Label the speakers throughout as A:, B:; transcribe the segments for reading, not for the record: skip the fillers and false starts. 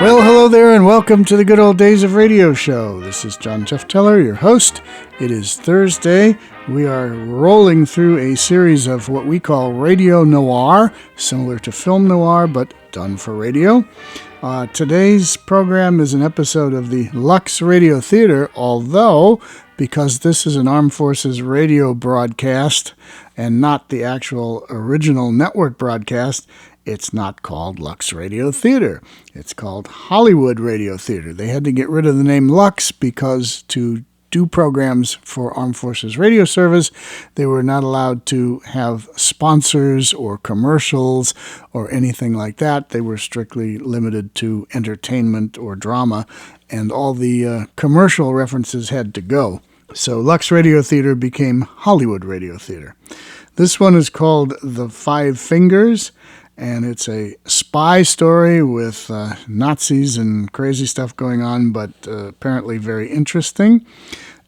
A: Well, hello there, and welcome to the Good Old Days of Radio show. This is John Jeff Teller, your host. It is Thursday. We are rolling through a series of what we call Radio Noir, similar to film noir, but done for radio. Today's program is an episode of the Lux Radio Theater, although, because this is an Armed Forces radio broadcast and not the actual original network broadcast, it's not called Lux Radio Theater. It's called Hollywood Radio Theater. They had to get rid of the name Lux because to do programs for Armed Forces Radio Service, they were not allowed to have sponsors or commercials or anything like that. They were strictly limited to entertainment or drama, and all the commercial references had to go. So Lux Radio Theater became Hollywood Radio Theater. This one is called The Five Fingers, and it's a spy story with Nazis and crazy stuff going on, but apparently very interesting.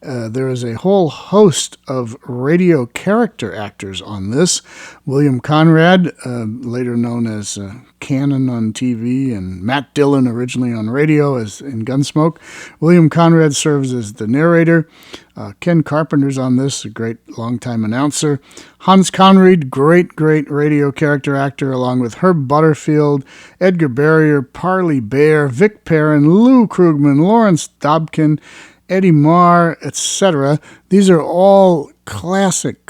A: There is a whole host of radio character actors on this. William Conrad, later known as Cannon on TV, and Matt Dillon, originally on radio as in Gunsmoke. William Conrad serves as the narrator. Ken Carpenter's on this, a great longtime announcer. Hans Conried, great radio character actor, along with Herb Butterfield, Edgar Barrier, Parley Bear, Vic Perrin, Lou Krugman, Lawrence Dobkin, Eddie Marr, etc. These are all classic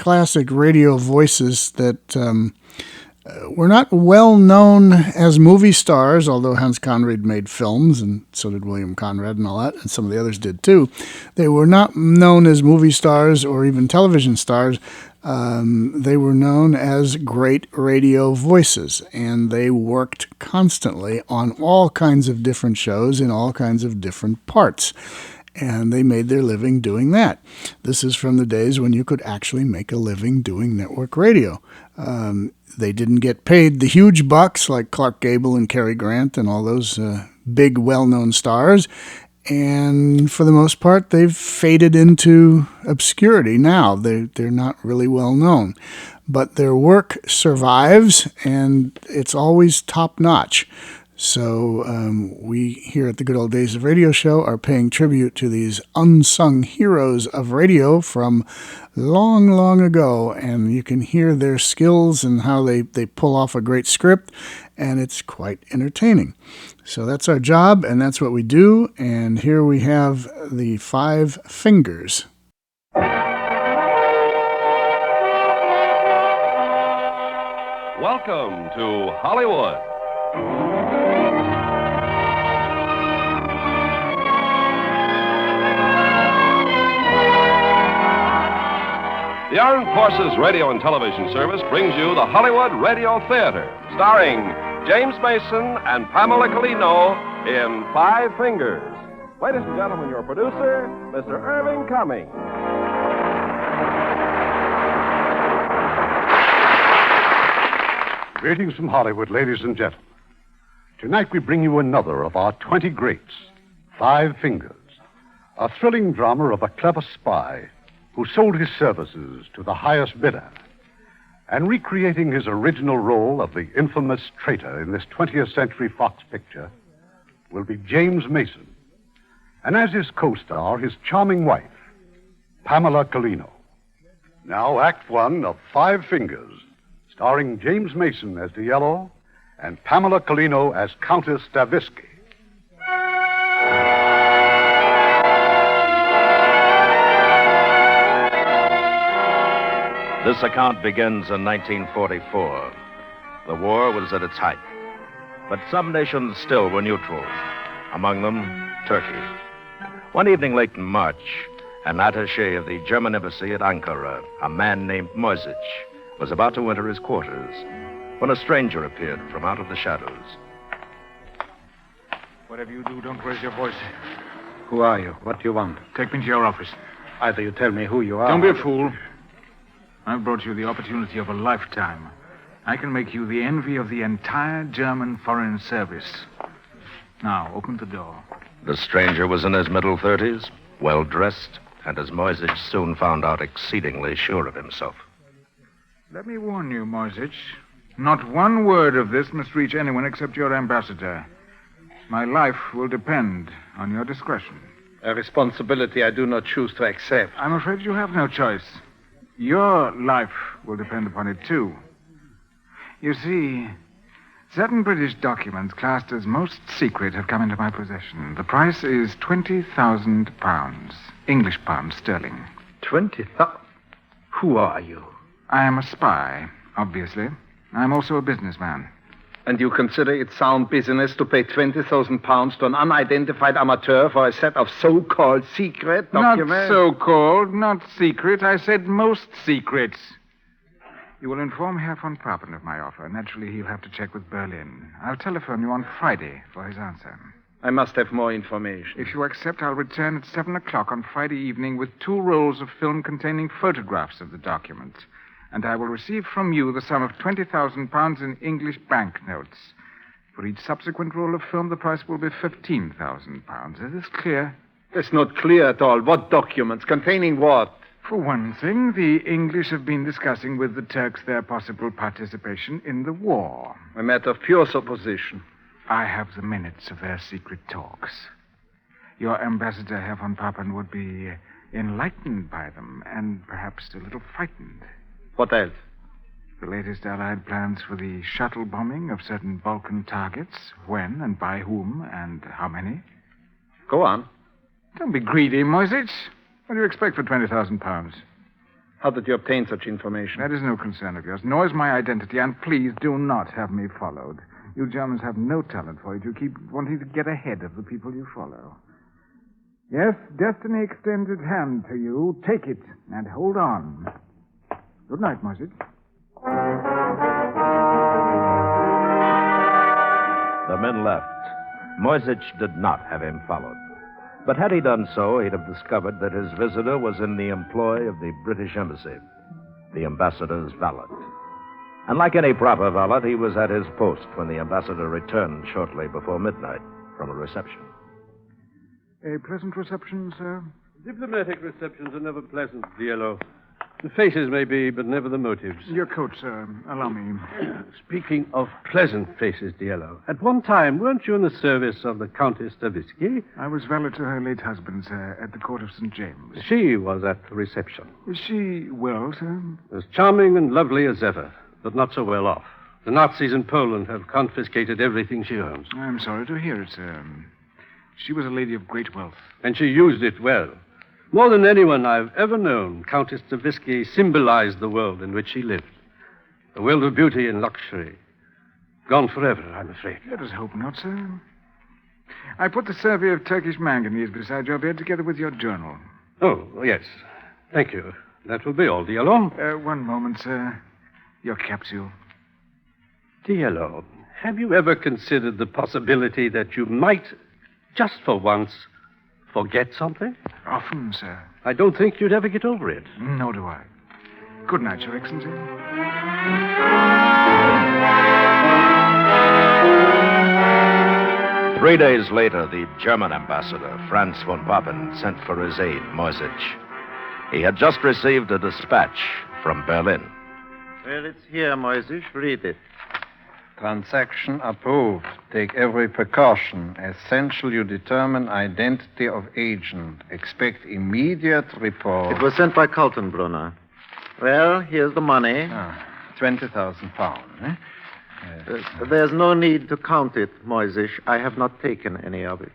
A: radio voices that were not well known as movie stars, although Hans Conried made films, and so did William Conrad and all that, and some of the others did too. They were not known as movie stars or even television stars. They were known as great radio voices, and they worked constantly on all kinds of different shows in all kinds of different parts. And they made their living doing that. This is from the days when you could actually make a living doing network radio. They didn't get paid the huge bucks like Clark Gable and Cary Grant and all those big, well-known stars. And for the most part, they've faded into obscurity now. They're not really well known. But their work survives, and it's always top-notch. So we here at the Good Old Days of Radio show are paying tribute to these unsung heroes of radio from long ago, and you can hear their skills and how they pull off a great script, and it's quite entertaining. So that's our job, and that's what we do, and here we have the Five Fingers.
B: Welcome to Hollywood. The Armed Forces Radio and Television Service brings you the Hollywood Radio Theater, starring James Mason and Pamela Collino in Five Fingers. Ladies and gentlemen, your producer, Mr. Irving Cumming.
C: Greetings from Hollywood, ladies and gentlemen. Tonight we bring you another of our 20 greats, Five Fingers, a thrilling drama of a clever spy who sold his services to the highest bidder. And recreating his original role of the infamous traitor in this 20th Century Fox picture will be James Mason, and as his co-star, his charming wife, Pamela Collino. Now, Act One of Five Fingers, starring James Mason as the Yellow and Pamela Collino as Countess Stavisky.
D: This account begins in 1944. The war was at its height. But some nations still were neutral. Among them, Turkey. One evening late in March, an attaché of the German embassy at Ankara, a man named Moisic, was about to enter his quarters when a stranger appeared from out of the shadows.
E: Whatever you do, don't raise your voice.
F: Who are you? What do you want?
E: Take me to your office.
F: Either you tell me who you are...
E: Don't be a fool. I've brought you the opportunity of a lifetime. I can make you the envy of the entire German Foreign Service. Now, open the door.
D: The stranger was in his middle 30s, well-dressed, and as Moisic soon found out, exceedingly sure of himself.
E: Let me warn you, Moisic. Not one word of this must reach anyone except your ambassador. My life will depend on your discretion.
F: A responsibility I do not choose to accept.
E: I'm afraid you have no choice. Your life will depend upon it, too. You see, certain British documents classed as most secret have come into my possession. The price is £20,000. English pounds sterling.
F: 20,000? Who are you?
E: I am a spy, obviously. I'm also a businessman.
F: And you consider it sound business to pay £20,000 to an unidentified amateur for a set of so-called secret documents?
E: Not so-called, not secret. I said most secret. You will inform Herr von Papen of my offer. Naturally, he'll have to check with Berlin. I'll telephone you on Friday for his answer.
F: I must have more information.
E: If you accept, I'll return at 7 o'clock on Friday evening with 2 rolls of film containing photographs of the document. And I will receive from you the sum of £20,000 in English banknotes. For each subsequent roll of film, the price will be £15,000. Is this clear?
F: It's not clear at all. What documents? Containing what?
E: For one thing, the English have been discussing with the Turks their possible participation in the war.
F: A matter of pure supposition.
E: I have the minutes of their secret talks. Your ambassador, Herr von Papen, would be enlightened by them and perhaps a little frightened.
F: What else?
E: The latest Allied plans for the shuttle bombing of certain Balkan targets, when and by whom and how many.
F: Go on.
E: Don't be greedy, Moisich. What do you expect for £20,000?
F: How did you obtain such information?
E: That is no concern of yours, nor is my identity, and please do not have me followed. You Germans have no talent for it. You keep wanting to get ahead of the people you follow. Yes, destiny extends its hand to you. Take it and hold on. Good night, Moisich.
D: The men left. Moisich did not have him followed. But had he done so, he'd have discovered that his visitor was in the employ of the British Embassy, the ambassador's valet. And like any proper valet, he was at his post when the ambassador returned shortly before midnight from a reception.
E: A pleasant reception, sir?
G: Diplomatic receptions are never pleasant, Diallo. The faces may be, but never the motives.
E: Your coat, sir. Allow me.
G: Speaking of pleasant faces, Diallo, at one time, weren't you in the service of the Countess Stavisky?
E: I was valet to her late husband, sir, at the court of St. James.
G: She was at the reception.
E: Is she well, sir?
G: As charming and lovely as ever, but not so well off. The Nazis in Poland have confiscated everything she owns.
E: I'm sorry to hear it, sir. She was a lady of great wealth.
G: And she used it well. More than anyone I've ever known, Countess Stavisky symbolized the world in which she lived. A world of beauty and luxury. Gone forever, I'm afraid.
E: Let us hope not, sir. I put the survey of Turkish manganese beside your bed together with your journal.
G: Oh, yes. Thank you. That will be all, Diallo.
E: One moment, sir. Your capsule.
G: Diallo, have you ever considered the possibility that you might, just for once, forget something?
E: Often, sir.
G: I don't think you'd ever get over it.
E: Nor do I. Good night, Your Excellency.
D: 3 days later, the German ambassador, Franz von Papen, sent for his aide, Moisich. He had just received a dispatch from Berlin.
H: Well, it's here, Moisich. Read it.
F: Transaction approved. Take every precaution. Essential you determine identity of agent. Expect immediate report.
H: It was sent by Kaltenbrunner. Well, here's the money.
F: £20,000, eh?
H: There's no need to count it, Moisich. I have not taken any of it.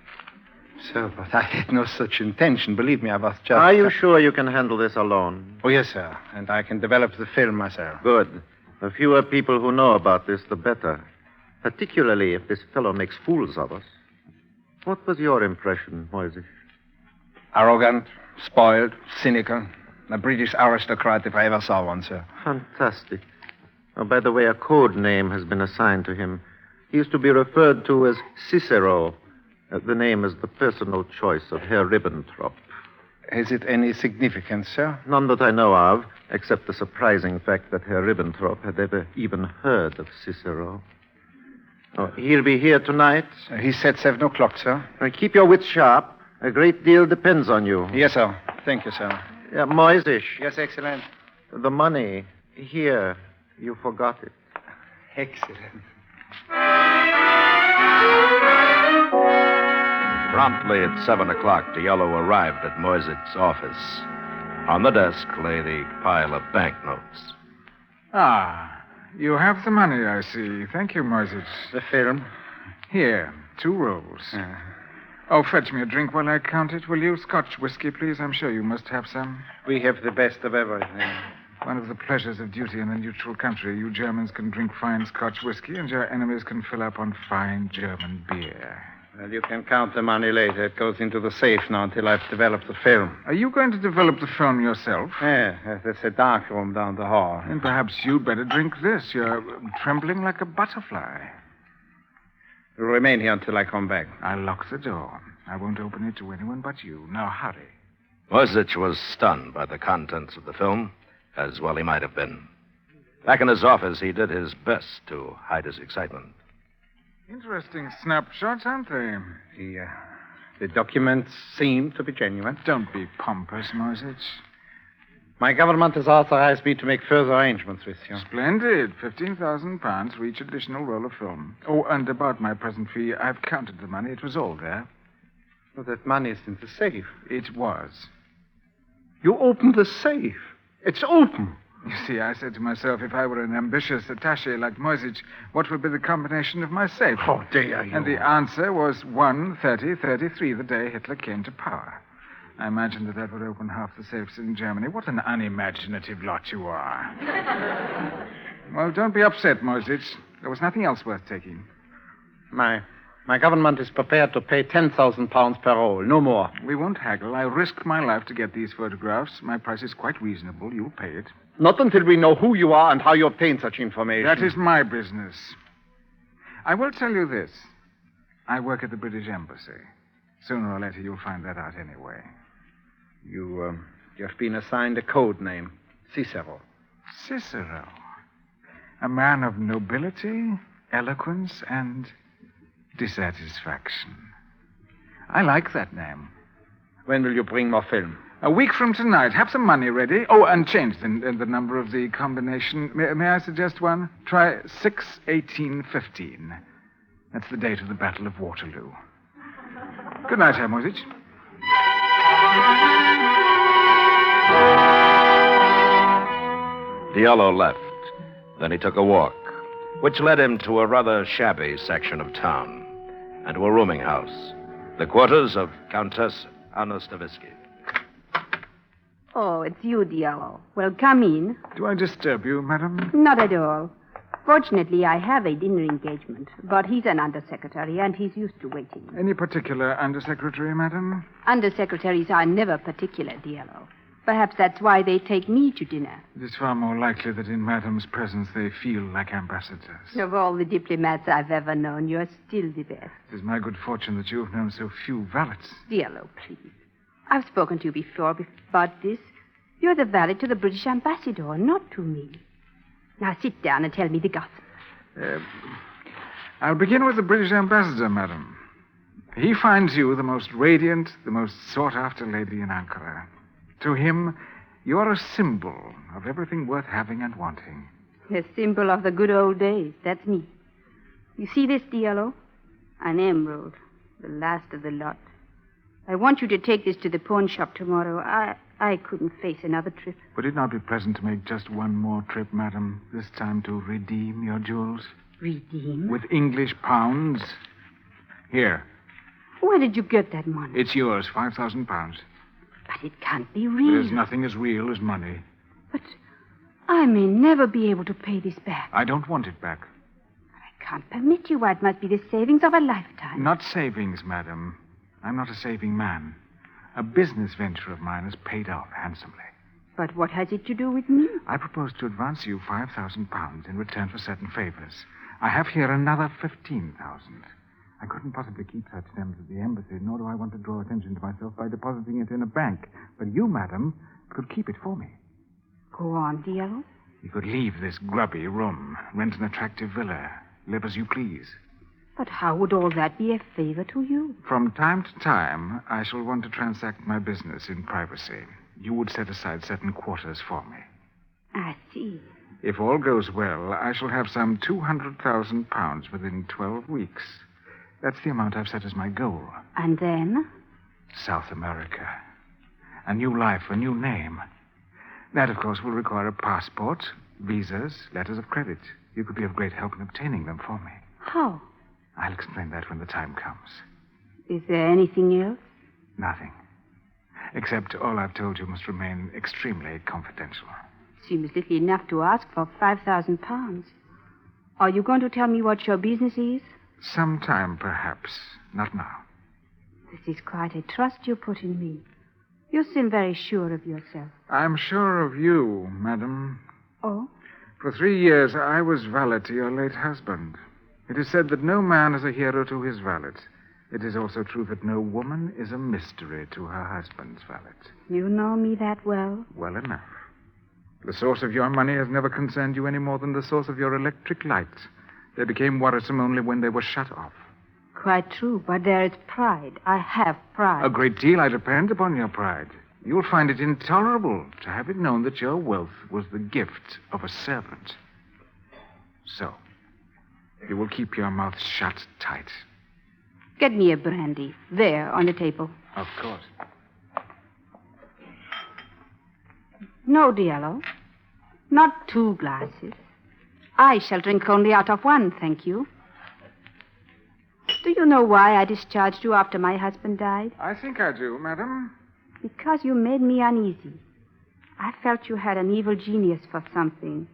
F: Sir, but I had no such intention. Believe me, I was just...
H: Are you sure you can handle this alone?
F: Oh, yes, sir. And I can develop the film myself.
H: Good. The fewer people who know about this, the better. Particularly if this fellow makes fools of us. What was your impression, Moisich?
F: Arrogant, spoiled, cynical. A British aristocrat if I ever saw one, sir.
H: Fantastic. Oh, by the way, a code name has been assigned to him. He is to be referred to as Cicero. The name is the personal choice of Herr Ribbentrop.
F: Has it any significance, sir?
H: None that I know of, except the surprising fact that Herr Ribbentrop had ever even heard of Cicero. Oh, he'll be here tonight.
F: He said 7 o'clock, sir.
H: Keep your wits sharp. A great deal depends on you.
F: Yes, sir. Thank you, sir.
H: Yeah, Moisich.
F: Yes, Excellent.
H: The money. Here. You forgot it.
F: Excellent.
D: Promptly at 7 o'clock, Diallo arrived at Moisic's office. On the desk lay the pile of banknotes.
E: Ah, you have the money, I see. Thank you, Moisic.
F: The film?
E: Here, 2 rolls. Oh, fetch me a drink while I count it, will you? Scotch whiskey, please. I'm sure you must have some.
F: We have the best of everything.
E: One of the pleasures of duty in a neutral country. You Germans can drink fine Scotch whiskey, and your enemies can fill up on fine German beer.
F: Well, you can count the money later. It goes into the safe now until I've developed the film.
E: Are you going to develop the film yourself?
F: Yeah, there's a dark room down the hall.
E: Then perhaps you'd better drink this. You're trembling like a butterfly.
F: You'll remain here until I come back.
E: I'll lock the door. I won't open it to anyone but you. Now, hurry.
D: Moisic was stunned by the contents of the film, as well he might have been. Back in his office, he did his best to hide his excitement.
E: Interesting snapshots, aren't they?
F: The documents seem to be genuine.
E: Don't be pompous, Moisic.
F: My government has authorized me to make further arrangements with you.
E: Splendid. £15,000 for each additional roll of film. Oh, and about my present fee, I've counted the money. It was all there.
F: Well, that money is in the safe.
E: It was.
F: You opened the safe. It's open.
E: You see, I said to myself, if I were an ambitious attaché like Moisic, what would be the combination of my safe?
F: Oh, dear you.
E: And the answer was 1/30/33, the day Hitler came to power. I imagined that would open half the safes in Germany. What an unimaginative lot you are. Well, don't be upset, Moisic. There was nothing else worth taking.
F: My government is prepared to pay £10,000 per roll, no more.
E: We won't haggle. I risked my life to get these photographs. My price is quite reasonable. You'll pay it.
F: Not until we know who you are and how you obtain such information.
E: That is my business. I will tell you this. I work at the British Embassy. Sooner or later, you'll find that out anyway.
F: You've been assigned a code name, Cicero.
E: Cicero. A man of nobility, eloquence, and dissatisfaction. I like that name.
F: When will you bring more film?
E: A week from tonight. Have some money ready. Oh, and change the number of the combination. May I suggest one? Try 6/18/15. That's the date of the Battle of Waterloo. Good night, Herr Moisic.
D: Diallo left. Then he took a walk, which led him to a rather shabby section of town and to a rooming house, the quarters of Countess Anna Stavisky.
I: Oh, it's you, Diallo. Well, come in.
E: Do I disturb you, madam?
I: Not at all. Fortunately, I have a dinner engagement, but he's an undersecretary, and he's used to waiting.
E: Any particular undersecretary, madam?
I: Undersecretaries are never particular, Diallo. Perhaps that's why they take me to dinner.
E: It is far more likely that in madam's presence they feel like ambassadors.
I: Of all the diplomats I've ever known, you're still the best.
E: It is my good fortune that you have known so few valets.
I: Diallo, please. I've spoken to you before about this. You're the valet to the British ambassador, not to me. Now sit down and tell me the gossip.
E: I'll begin with the British ambassador, madam. He finds you the most radiant, the most sought-after lady in Ankara. To him, you're a symbol of everything worth having and wanting.
I: A symbol of the good old days. That's me. You see this, Diallo? An emerald. The last of the lot. I want you to take this to the pawn shop tomorrow. I couldn't face another trip.
E: Would it not be pleasant to make just one more trip, madam? This time to redeem your jewels?
I: Redeem?
E: With English pounds? Here.
I: Where did you get that money?
E: It's yours, £5,000.
I: But it can't be real.
E: There's nothing as real as money.
I: But I may never be able to pay this back.
E: I don't want it back.
I: I can't permit you. It must be the savings of a lifetime.
E: Not savings, madam. I'm not a saving man. A business venture of mine has paid off handsomely.
I: But what has it to do with me?
E: I propose to advance you £5,000 in return for certain favors. I have here another $15,000. I couldn't possibly keep such sums at the embassy, nor do I want to draw attention to myself by depositing it in a bank. But you, madam, could keep it for me.
I: Go on, Diallo.
E: You could leave this grubby room, rent an attractive villa, live as you please.
I: But how would all that be a favor to you?
E: From time to time, I shall want to transact my business in privacy. You would set aside certain quarters for me.
I: I see.
E: If all goes well, I shall have some £200,000 within 12 weeks. That's the amount I've set as my goal.
I: And then?
E: South America. A new life, a new name. That, of course, will require a passport, visas, letters of credit. You could be of great help in obtaining them for me.
I: How?
E: I'll explain that when the time comes.
I: Is there anything else?
E: Nothing. Except all I've told you must remain extremely confidential.
I: Seems little enough to ask for 5,000 pounds. Are you going to tell me what your business is?
E: Sometime, perhaps. Not now.
I: This is quite a trust you put in me. You seem very sure of yourself.
E: I'm sure of you, madam.
I: Oh?
E: For 3 years, I was valet to your late husband. It is said that no man is a hero to his valet. It is also true that no woman is a mystery to her husband's valet.
I: You know me that well?
E: Well enough. The source of your money has never concerned you any more than the source of your electric lights. They became worrisome only when they were shut off.
I: Quite true, but there is pride. I have pride.
E: A great deal I depend upon your pride. You'll find it intolerable to have it known that your wealth was the gift of a servant. So, you will keep your mouth shut tight.
I: Get me a brandy. There, on the table.
E: Of course.
I: No, Diallo. Not 2 glasses. I shall drink only out of 1, thank you. Do you know why I discharged you after my husband died?
E: I think I do, madam.
I: Because you made me uneasy. I felt you had an evil genius for something.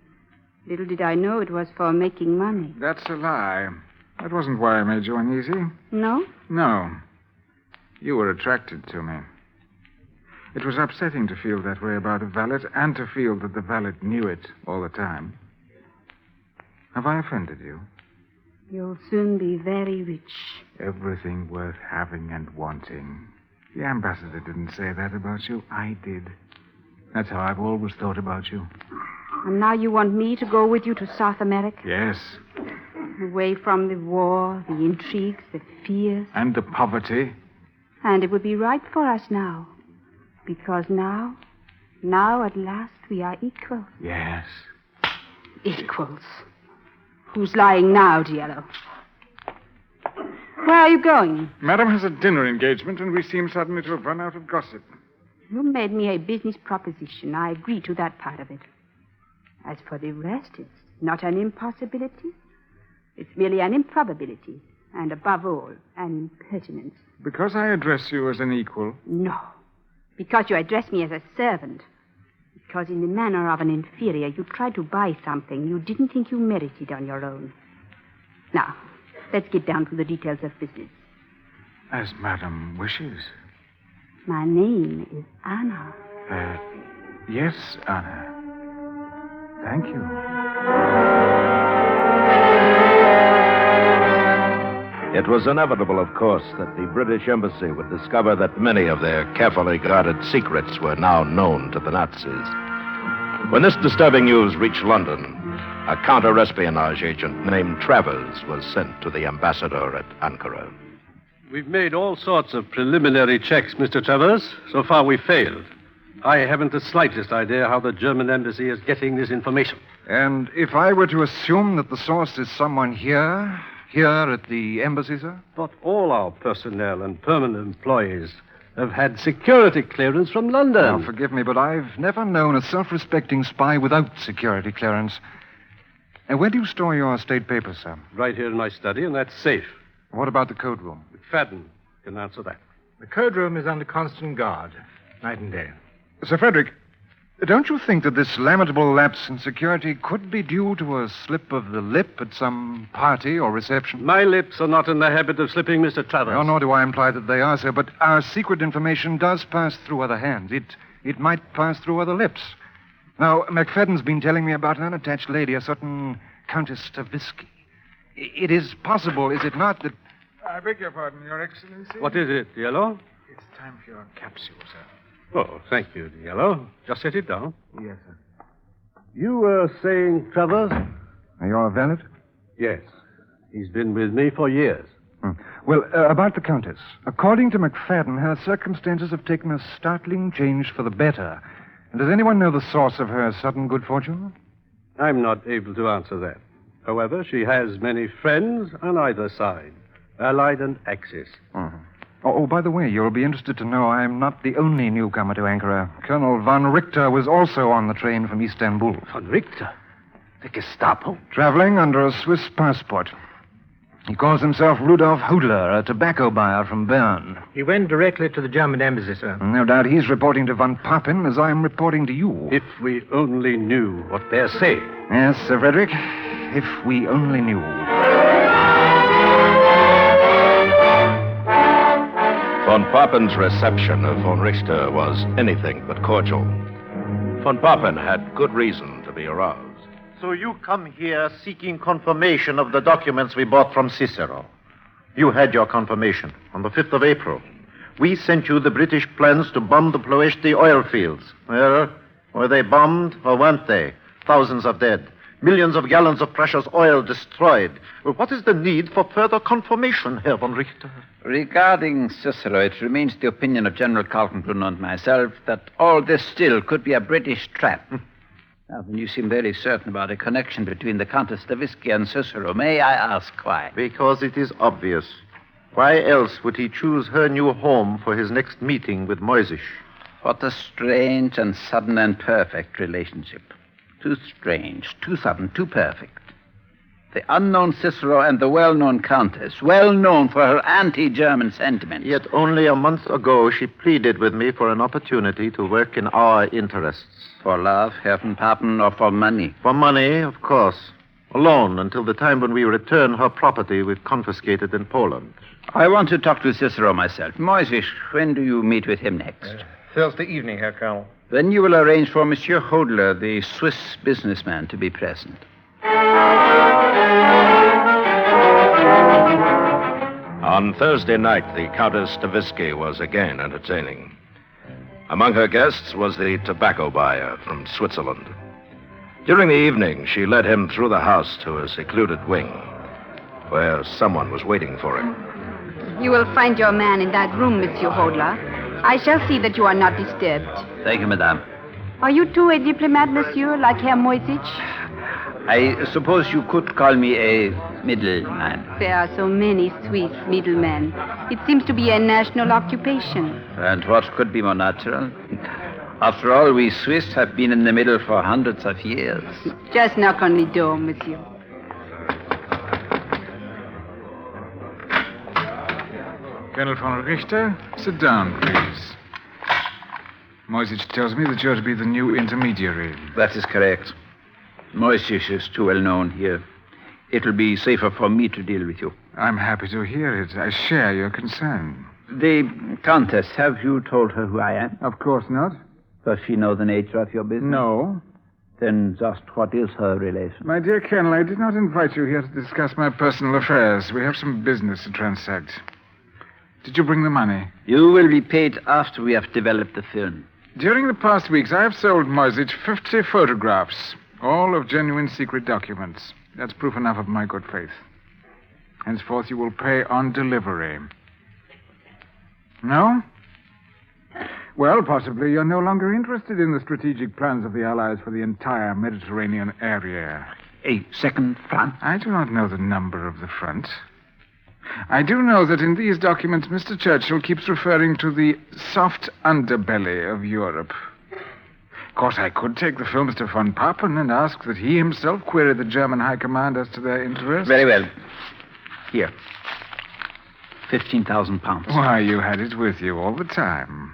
I: Little did I know it was for making money.
E: That's a lie. That wasn't why I made you uneasy.
I: No?
E: No. You were attracted to me. It was upsetting to feel that way about a valet and to feel that the valet knew it all the time. Have I offended you?
I: You'll soon be very rich.
E: Everything worth having and wanting. The ambassador didn't say that about you. I did. That's how I've always thought about you.
I: And now you want me to go with you to South America?
E: Yes.
I: Away from the war, the intrigues, the fears.
E: And the poverty.
I: And it would be right for us now. Because now at last, we are equal.
E: Yes.
I: Equals. Who's lying now, Diallo? Where are you going?
E: Madam has a dinner engagement, and we seem suddenly to have run out of gossip.
I: You made me a business proposition. I agree to that part of it. As for the rest, it's not an impossibility. It's merely an improbability. And above all, an impertinence.
E: Because I address you as an equal?
I: No. Because you address me as a servant. Because in the manner of an inferior, you tried to buy something you didn't think you merited on your own. Now, let's get down to the details of business.
E: As Madam wishes.
I: My name is Anna.
E: Yes, Anna. Thank you.
D: It was inevitable, of course, that the British embassy would discover that many of their carefully guarded secrets were now known to the Nazis. When this disturbing news reached London, a counter-espionage agent named Travers was sent to the ambassador at Ankara.
G: We've made all sorts of preliminary checks, Mr. Travers. So far, we've failed. I haven't the slightest idea how the German embassy is getting this information.
J: And if I were to assume that the source is someone here at the embassy, sir?
G: But all our personnel and permanent employees have had security clearance from London.
J: Now, forgive me, but I've never known a self-respecting spy without security clearance. And where do you store your state papers, sir?
G: Right here in my study, and that's safe.
J: What about the code room?
G: McFadden can answer that.
K: The code room is under constant guard, night and day.
J: Sir Frederick, don't you think that this lamentable lapse in security could be due to a slip of the lip at some party or reception?
G: My lips are not in the habit of slipping, Mr. Travers.
J: No, nor do I imply that they are, sir, but our secret information does pass through other hands. It might pass through other lips. Now, McFadden's been telling me about an unattached lady, a certain Countess Stavisky. It is possible, is it not, that...
E: I beg your pardon, Your Excellency.
G: What is it, Yellow?
E: It's time for your capsule, sir.
G: Oh, thank you, Yellow. Just set it down.
E: Yes, sir.
G: You were saying, Travers?
J: Are you a valet?
G: Yes. He's been with me for years.
J: Well, about the Countess. According to McFadden, her circumstances have taken a startling change for the better. And does anyone know the source of her sudden good fortune?
G: I'm not able to answer that. However, she has many friends on either side. Allied and Axis.
J: Oh, by the way, you'll be interested to know I am not the only newcomer to Ankara. Colonel von Richter was also on the train from Istanbul.
G: Von Richter? The Gestapo?
J: Traveling under a Swiss passport. He calls himself Rudolf Hodler, a tobacco buyer from Bern.
K: He went directly to the German embassy, sir.
J: No doubt he's reporting to von Papen as I am reporting to you.
G: If we only knew what they're saying.
J: Yes, Sir Frederick. If we only knew.
D: Von Papen's reception of von Richter was anything but cordial. Von Papen had good reason to be aroused.
H: So you come here seeking confirmation of the documents we bought from Cicero. You had your confirmation on the 5th of April. We sent you the British plans to bomb the Ploiești oil fields. Well, were they bombed or weren't they? Thousands of dead. Millions of gallons of precious oil destroyed. Well, what is the need for further confirmation, Herr von Richter?
L: Regarding Cicero, it remains the opinion of General Kaltenbrunner and myself that all this still could be a British trap. Now, then you seem very certain about a connection between the Countess Stavisky and Cicero. May I ask why?
H: Because it is obvious. Why else would he choose her new home for his next meeting with Moisés?
L: What a strange and sudden and perfect relationship. Too strange, too sudden, too perfect. The unknown Cicero and the well-known Countess, well known for her anti-German sentiments.
H: Yet only a month ago she pleaded with me for an opportunity to work in our interests.
L: For love, Herr von Papen, or for money?
H: For money, of course. Alone until the time when we return her property we've confiscated in Poland.
L: I want to talk to Cicero myself. Moisés, when do you meet with him next?
K: Thursday evening, Herr Colonel.
L: Then you will arrange for Monsieur Hodler, the Swiss businessman, to be present.
D: On Thursday night, the Countess Stavisky was again entertaining. Among her guests was the tobacco buyer from Switzerland. During the evening, she led him through the house to a secluded wing, where someone was waiting for him.
I: You will find your man in that room, Monsieur Hodler. I shall see that you are not disturbed.
L: Thank you, madame.
I: Are you too a diplomat, monsieur, like Herr Moisés?
L: I suppose you could call me a middleman.
I: There are so many Swiss middlemen. It seems to be a national occupation.
L: And what could be more natural? After all, we Swiss have been in the middle for hundreds of years.
I: Just knock on the door, monsieur.
E: Colonel von Richter, sit down, please. Moisés tells me that you're to be the new intermediary.
L: That is correct. Moisés is too well known here. It'll be safer for me to deal with you.
E: I'm happy to hear it. I share your concern.
L: The Countess, have you told her who I am?
E: Of course not.
L: Does she know the nature of your business?
E: No.
L: Then just what is her relation?
E: My dear Colonel, I did not invite you here to discuss my personal affairs. We have some business to transact. Did you bring the money?
L: You will be paid after we have developed the film.
E: During the past weeks, I have sold Moisés 50 photographs, all of genuine secret documents. That's proof enough of my good faith. Henceforth, you will pay on delivery. No? Well, possibly you're no longer interested in the strategic plans of the Allies for the entire Mediterranean area.
L: A second front?
E: I do not know the number of the front. I do know that in these documents, Mr. Churchill keeps referring to the soft underbelly of Europe. Of course, I could take the films to von Papen and ask that he himself query the German High Command as to their interests.
L: Very well. Here. 15,000 pounds.
E: Why, you had it with you all the time.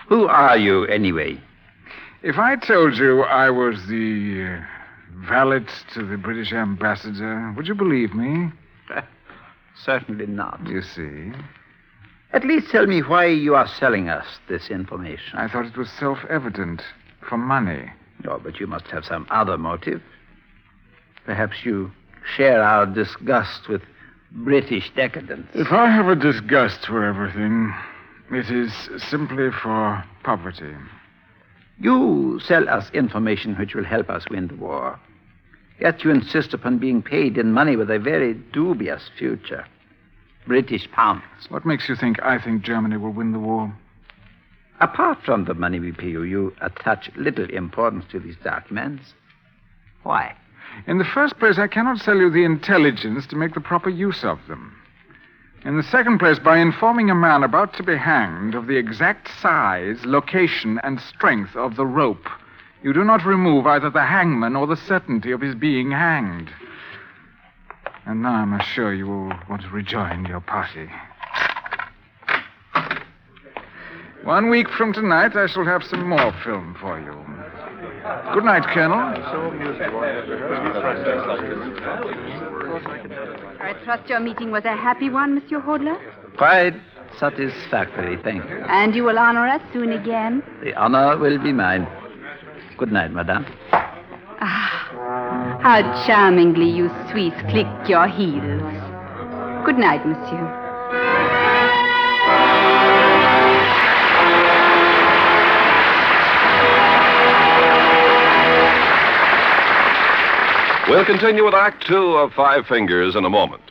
L: Who are you, anyway?
E: If I told you I was the valet to the British ambassador, would you believe me?
L: Certainly not.
E: You see?
L: At least tell me why you are selling us this information.
E: I thought it was self-evident. For money.
L: Oh, but you must have some other motive. Perhaps you share our disgust with British decadence.
E: If I have a disgust for everything, it is simply for poverty.
L: You sell us information which will help us win the war. Yet you insist upon being paid in money with a very dubious future. British pounds.
E: What makes you think I think Germany will win the war?
L: Apart from the money we pay you, you attach little importance to these documents. Why?
E: In the first place, I cannot sell you the intelligence to make the proper use of them. In the second place, by informing a man about to be hanged of the exact size, location, and strength of the rope, you do not remove either the hangman or the certainty of his being hanged. And now I'm sure you will want to rejoin your party. 1 week from tonight, I shall have some more film for you. Good night, Colonel.
I: I trust your meeting was a happy one, Monsieur Hodler.
L: Quite satisfactory, thank you.
I: And you will honor us soon again.
L: The honor will be mine. Good night, madame.
I: Ah, how charmingly you Swiss click your heels. Good night, monsieur.
B: We'll continue with Act Two of Five Fingers in a moment.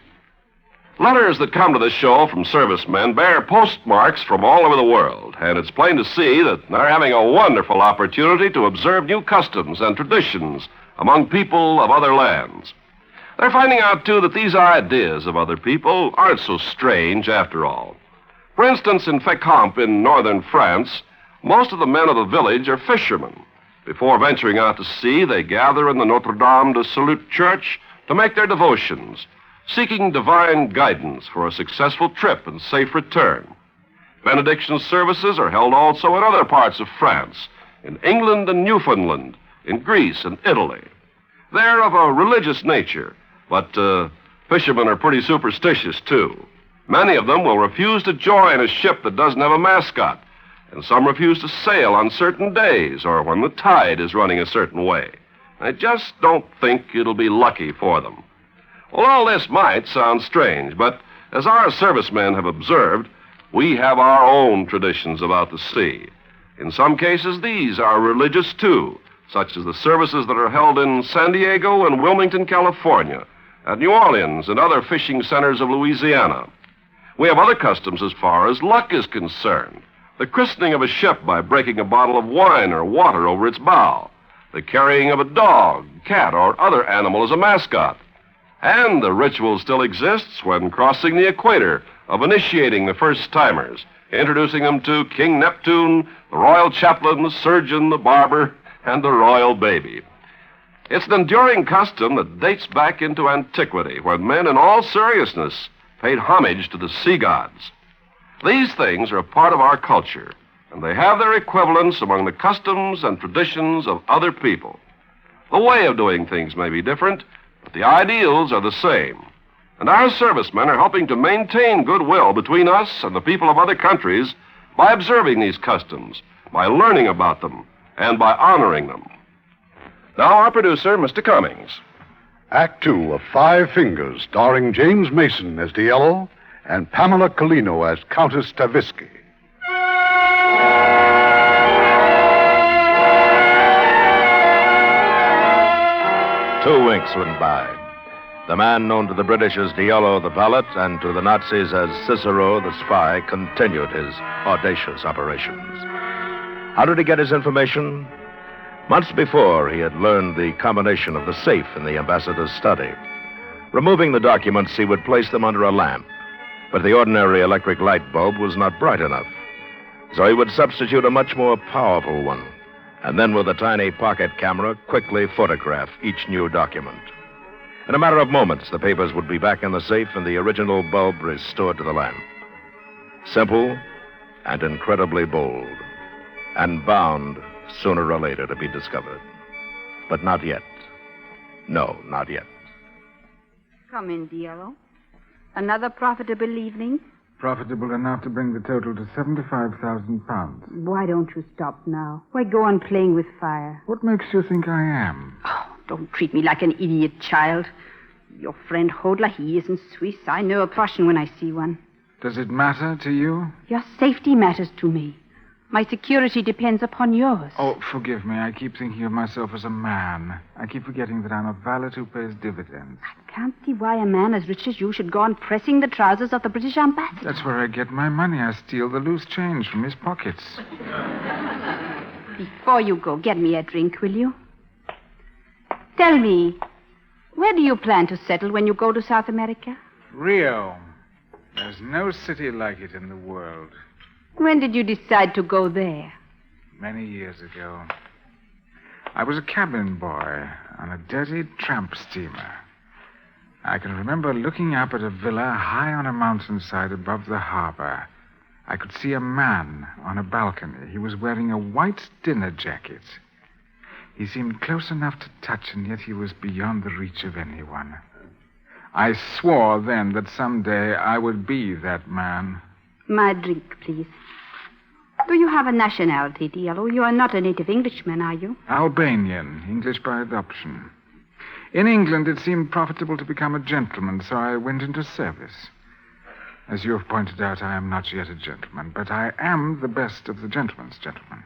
B: Letters that come to the show from servicemen bear postmarks from all over the world, and it's plain to see that they're having a wonderful opportunity to observe new customs and traditions among people of other lands. They're finding out, too, that these ideas of other people aren't so strange after all. For instance, in Fécamp in northern France, most of the men of the village are fishermen. Before venturing out to sea, they gather in the Notre-Dame de Salute Church to make their devotions, seeking divine guidance for a successful trip and safe return. Benediction services are held also in other parts of France, in England and Newfoundland, in Greece and Italy. They're of a religious nature, but fishermen are pretty superstitious, too. Many of them will refuse to join a ship that doesn't have a mascot, and some refuse to sail on certain days or when the tide is running a certain way. I just don't think it'll be lucky for them. Well, all this might sound strange, but as our servicemen have observed, we have our own traditions about the sea. In some cases, these are religious, too, such as the services that are held in San Diego and Wilmington, California, at New Orleans and other fishing centers of Louisiana. We have other customs as far as luck is concerned. The christening of a ship by breaking a bottle of wine or water over its bow. The carrying of a dog, cat, or other animal as a mascot. And the ritual still exists when crossing the equator of initiating the first-timers, introducing them to King Neptune, the royal chaplain, the surgeon, the barber, and the royal baby. It's an enduring custom that dates back into antiquity, when men in all seriousness paid homage to the sea gods. These things are a part of our culture, and they have their equivalents among the customs and traditions of other people. The way of doing things may be different, but the ideals are the same. And our servicemen are helping to maintain goodwill between us and the people of other countries by observing these customs, by learning about them, and by honoring them. Now, our producer, Mr. Cummings.
C: Act Two of Five Fingers, starring James Mason as Diello and Pamela Colino as Countess Stavisky.
D: 2 weeks went by. The man known to the British as Diello the valet and to the Nazis as Cicero the spy continued his audacious operations. How did he get his information? Months before, he had learned the combination of the safe in the ambassador's study. Removing the documents, he would place them under a lamp. But the ordinary electric light bulb was not bright enough. So he would substitute a much more powerful one, and then with a tiny pocket camera, quickly photograph each new document. In a matter of moments, the papers would be back in the safe and the original bulb restored to the lamp. Simple and incredibly bold, and bound sooner or later to be discovered. But not yet. No, not yet.
I: Come in, Diello. Another profitable evening?
E: Profitable enough to bring the total to £75,000.
I: Why don't you stop now? Why go on playing with fire?
E: What makes you think I am?
I: Oh, don't treat me like an idiot child. Your friend Hodler, he isn't Swiss. I know a Prussian when I see one.
E: Does it matter to you?
I: Your safety matters to me. My security depends upon yours.
E: Oh, forgive me. I keep thinking of myself as a man. I keep forgetting that I'm a valet who pays dividends.
I: I can't see why a man as rich as you should go on pressing the trousers of the British ambassador.
E: That's where I get my money. I steal the loose change from his pockets.
I: Before you go, get me a drink, will you? Tell me, where do you plan to settle when you go to South America?
E: Rio. There's no city like it in the world.
I: When did you decide to go there?
E: Many years ago. I was a cabin boy on a dirty tramp steamer. I can remember looking up at a villa high on a mountainside above the harbor. I could see a man on a balcony. He was wearing a white dinner jacket. He seemed close enough to touch, and yet he was beyond the reach of anyone. I swore then that someday I would be that man.
I: My drink, please. Do you have a nationality, Diallo? You are not a native Englishman, are you?
E: Albanian, English by adoption. In England, it seemed profitable to become a gentleman, so I went into service. As you have pointed out, I am not yet a gentleman, but I am the best of the gentleman's gentlemen.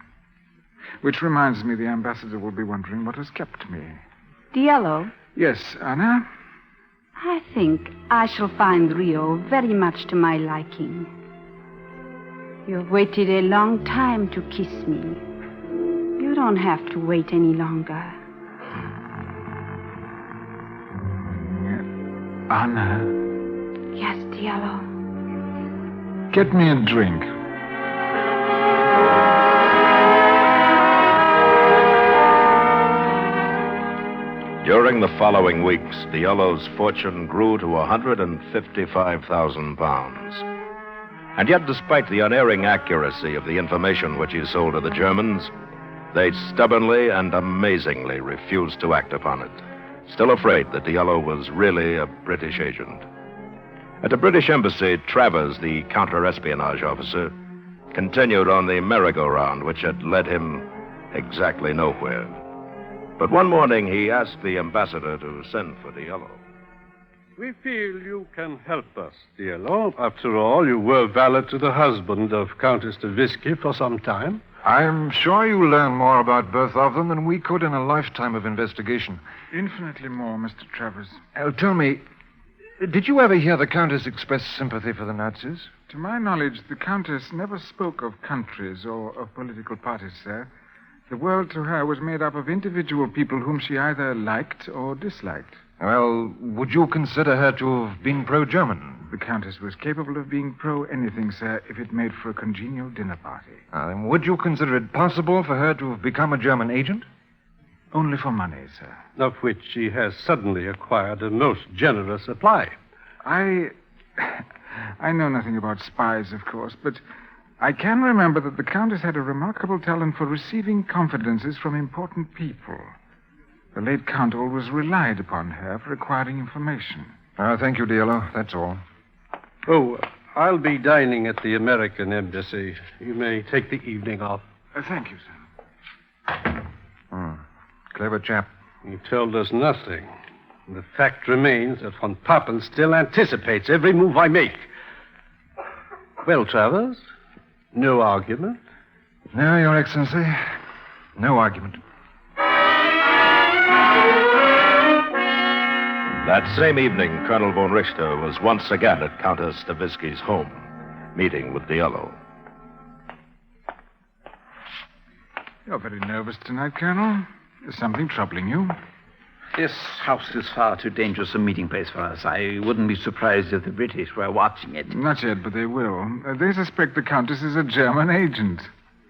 E: Which reminds me, the ambassador will be wondering what has kept me.
I: Diallo?
E: Yes, Anna?
I: I think I shall find Rio very much to my liking. You've waited a long time to kiss me. You don't have to wait any longer.
E: Anna?
I: Yes, Diallo.
E: Get me a drink.
D: During the following weeks, Diallo's fortune grew to £155,000. And yet, despite the unerring accuracy of the information which he sold to the Germans, they stubbornly and amazingly refused to act upon it, still afraid that Diallo was really a British agent. At the British Embassy, Travers, the counter-espionage officer, continued on the merry-go-round which had led him exactly nowhere. But one morning he asked the ambassador to send for Diallo.
G: We feel you can help us, Diallo. After all, you were valet to the husband of Countess de Visky for some time.
J: I'm sure you learn more about both of them than we could in a lifetime of investigation.
E: Infinitely more, Mr. Travers.
J: Tell me, did you ever hear the Countess express sympathy for the Nazis?
E: To my knowledge, the Countess never spoke of countries or of political parties, sir. The world to her was made up of individual people whom she either liked or disliked.
J: Well, would you consider her to have been pro-German?
E: The Countess was capable of being pro-anything, sir, if it made for a congenial dinner party.
J: Then would you consider it possible for her to have become a German agent?
E: Only for money, sir.
G: Of which she has suddenly acquired a most generous supply.
E: I know nothing about spies, of course, but I can remember that the Countess had a remarkable talent for receiving confidences from important people. The late Count always relied upon her for acquiring information.
J: Thank you, Diallo. That's all.
G: Oh, I'll be dining at the American Embassy. You may take the evening off.
E: Thank you, sir.
J: Clever chap.
G: He told us nothing. The fact remains that von Papen still anticipates every move I make. Well, Travers, no argument?
J: No, Your Excellency. No argument.
D: That same evening, Colonel von Richter was once again at Countess de Visky's home, meeting with Diallo.
E: You're very nervous tonight, Colonel. Is something troubling you?
L: This house is far too dangerous a meeting place for us. I wouldn't be surprised if the British were watching it.
E: Not yet, but they will. They suspect the Countess is a German agent.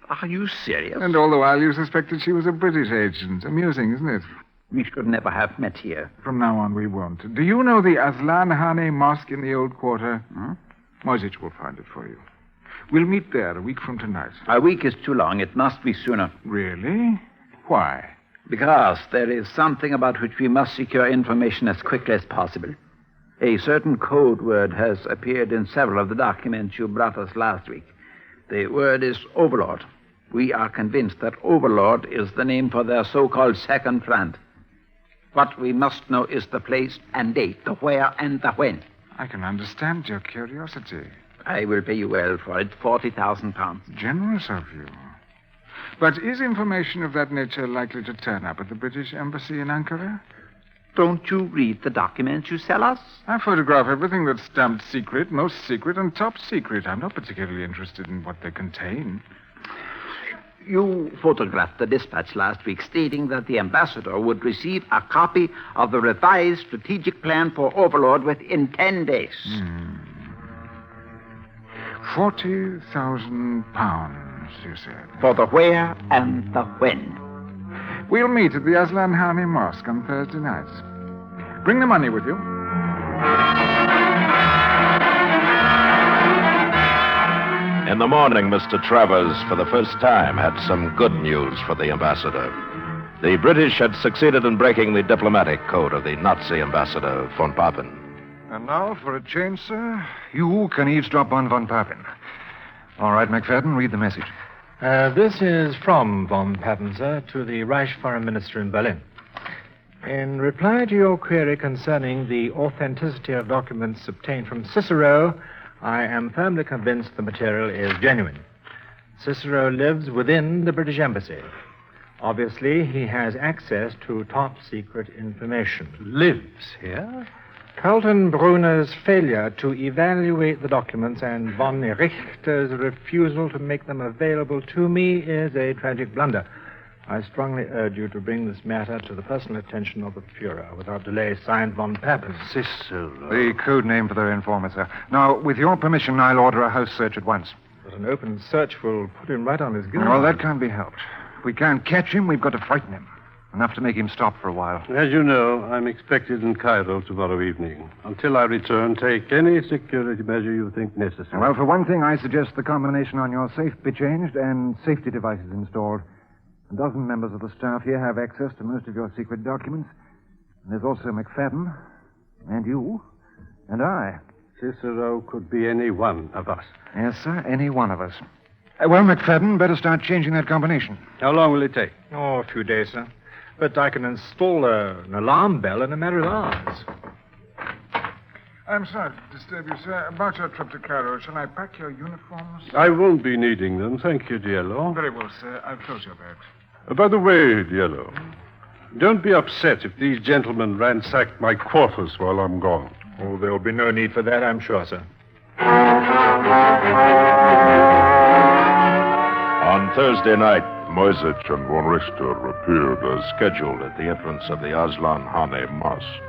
L: Are you serious?
E: And all the while you suspected she was a British agent. Amusing, isn't it?
L: We should never have met here.
E: From now on, we won't. Do you know the Aslanhane Mosque in the Old Quarter? Moisic will find it for you. We'll meet there a week from tonight.
L: A week is too long. It must be sooner.
E: Really? Why?
L: Because there is something about which we must secure information as quickly as possible. A certain code word has appeared in several of the documents you brought us last week. The word is Overlord. We are convinced that Overlord is the name for their so-called second front. What we must know is the place and date, the where and the when.
E: I can understand your curiosity.
L: I will pay you well for it, £40,000.
E: Generous of you. But is information of that nature likely to turn up at the British Embassy in Ankara?
L: Don't you read the documents you sell us?
E: I photograph everything that's stamped secret, most secret, and top secret. I'm not particularly interested in what they contain.
L: You photographed the dispatch last week stating that the ambassador would receive a copy of the revised strategic plan for Overlord within 10 days.
E: £40,000, you said.
L: For the where and the when.
E: We'll meet at the Aslan Hani Mosque on Thursday night. Bring the money with you.
D: In the morning, Mr. Travers, for the first time, had some good news for the ambassador. The British had succeeded in breaking the diplomatic code of the Nazi ambassador, von Papen.
J: And now, for a change, sir, you can eavesdrop on von Papen. All right, McFadden, read the message.
K: This is from von Papen, sir, to the Reich Foreign Minister in Berlin. In reply to your query concerning the authenticity of documents obtained from Cicero, I am firmly convinced the material is genuine. Cicero lives within the British Embassy. Obviously, he has access to top-secret information.
G: Lives here?
K: Kaltenbrunner's failure to evaluate the documents and von Richter's refusal to make them available to me is a tragic blunder. I strongly urge you to bring this matter to the personal attention of the Fuhrer. Without delay, signed, von Papen.
G: Cicero.
J: The code name for their informer, sir. Now, with your permission, I'll order a house search at once.
K: But an open search will put him right on his guard.
J: Well, that can't be helped. If we can't catch him, we've got to frighten him. Enough to make him stop for a while.
G: As you know, I'm expected in Cairo tomorrow evening. Until I return, take any security measure you think necessary.
J: Well, for one thing, I suggest the combination on your safe be changed and safety devices installed. A dozen members of the staff here have access to most of your secret documents. And there's also McFadden, and you, and I.
G: Cicero could be any one of us.
J: Yes, sir, any one of us. Well, McFadden, better start changing that combination.
G: How long will it take?
K: Oh, a few days, sir. But I can install an alarm bell in a matter of hours.
E: I'm sorry to disturb you, sir. About your trip to Cairo, shall I pack your uniforms?
G: I won't be needing them, thank you, Diallo.
E: Very well, sir. I'll close your bags.
G: By the way, Diallo, don't be upset if these gentlemen ransack my quarters while I'm gone.
K: Oh, there'll be no need for that, I'm sure, sir.
D: On Thursday night, Moisich and von Richter appeared as scheduled at the entrance of the Aslan Hani Mosque.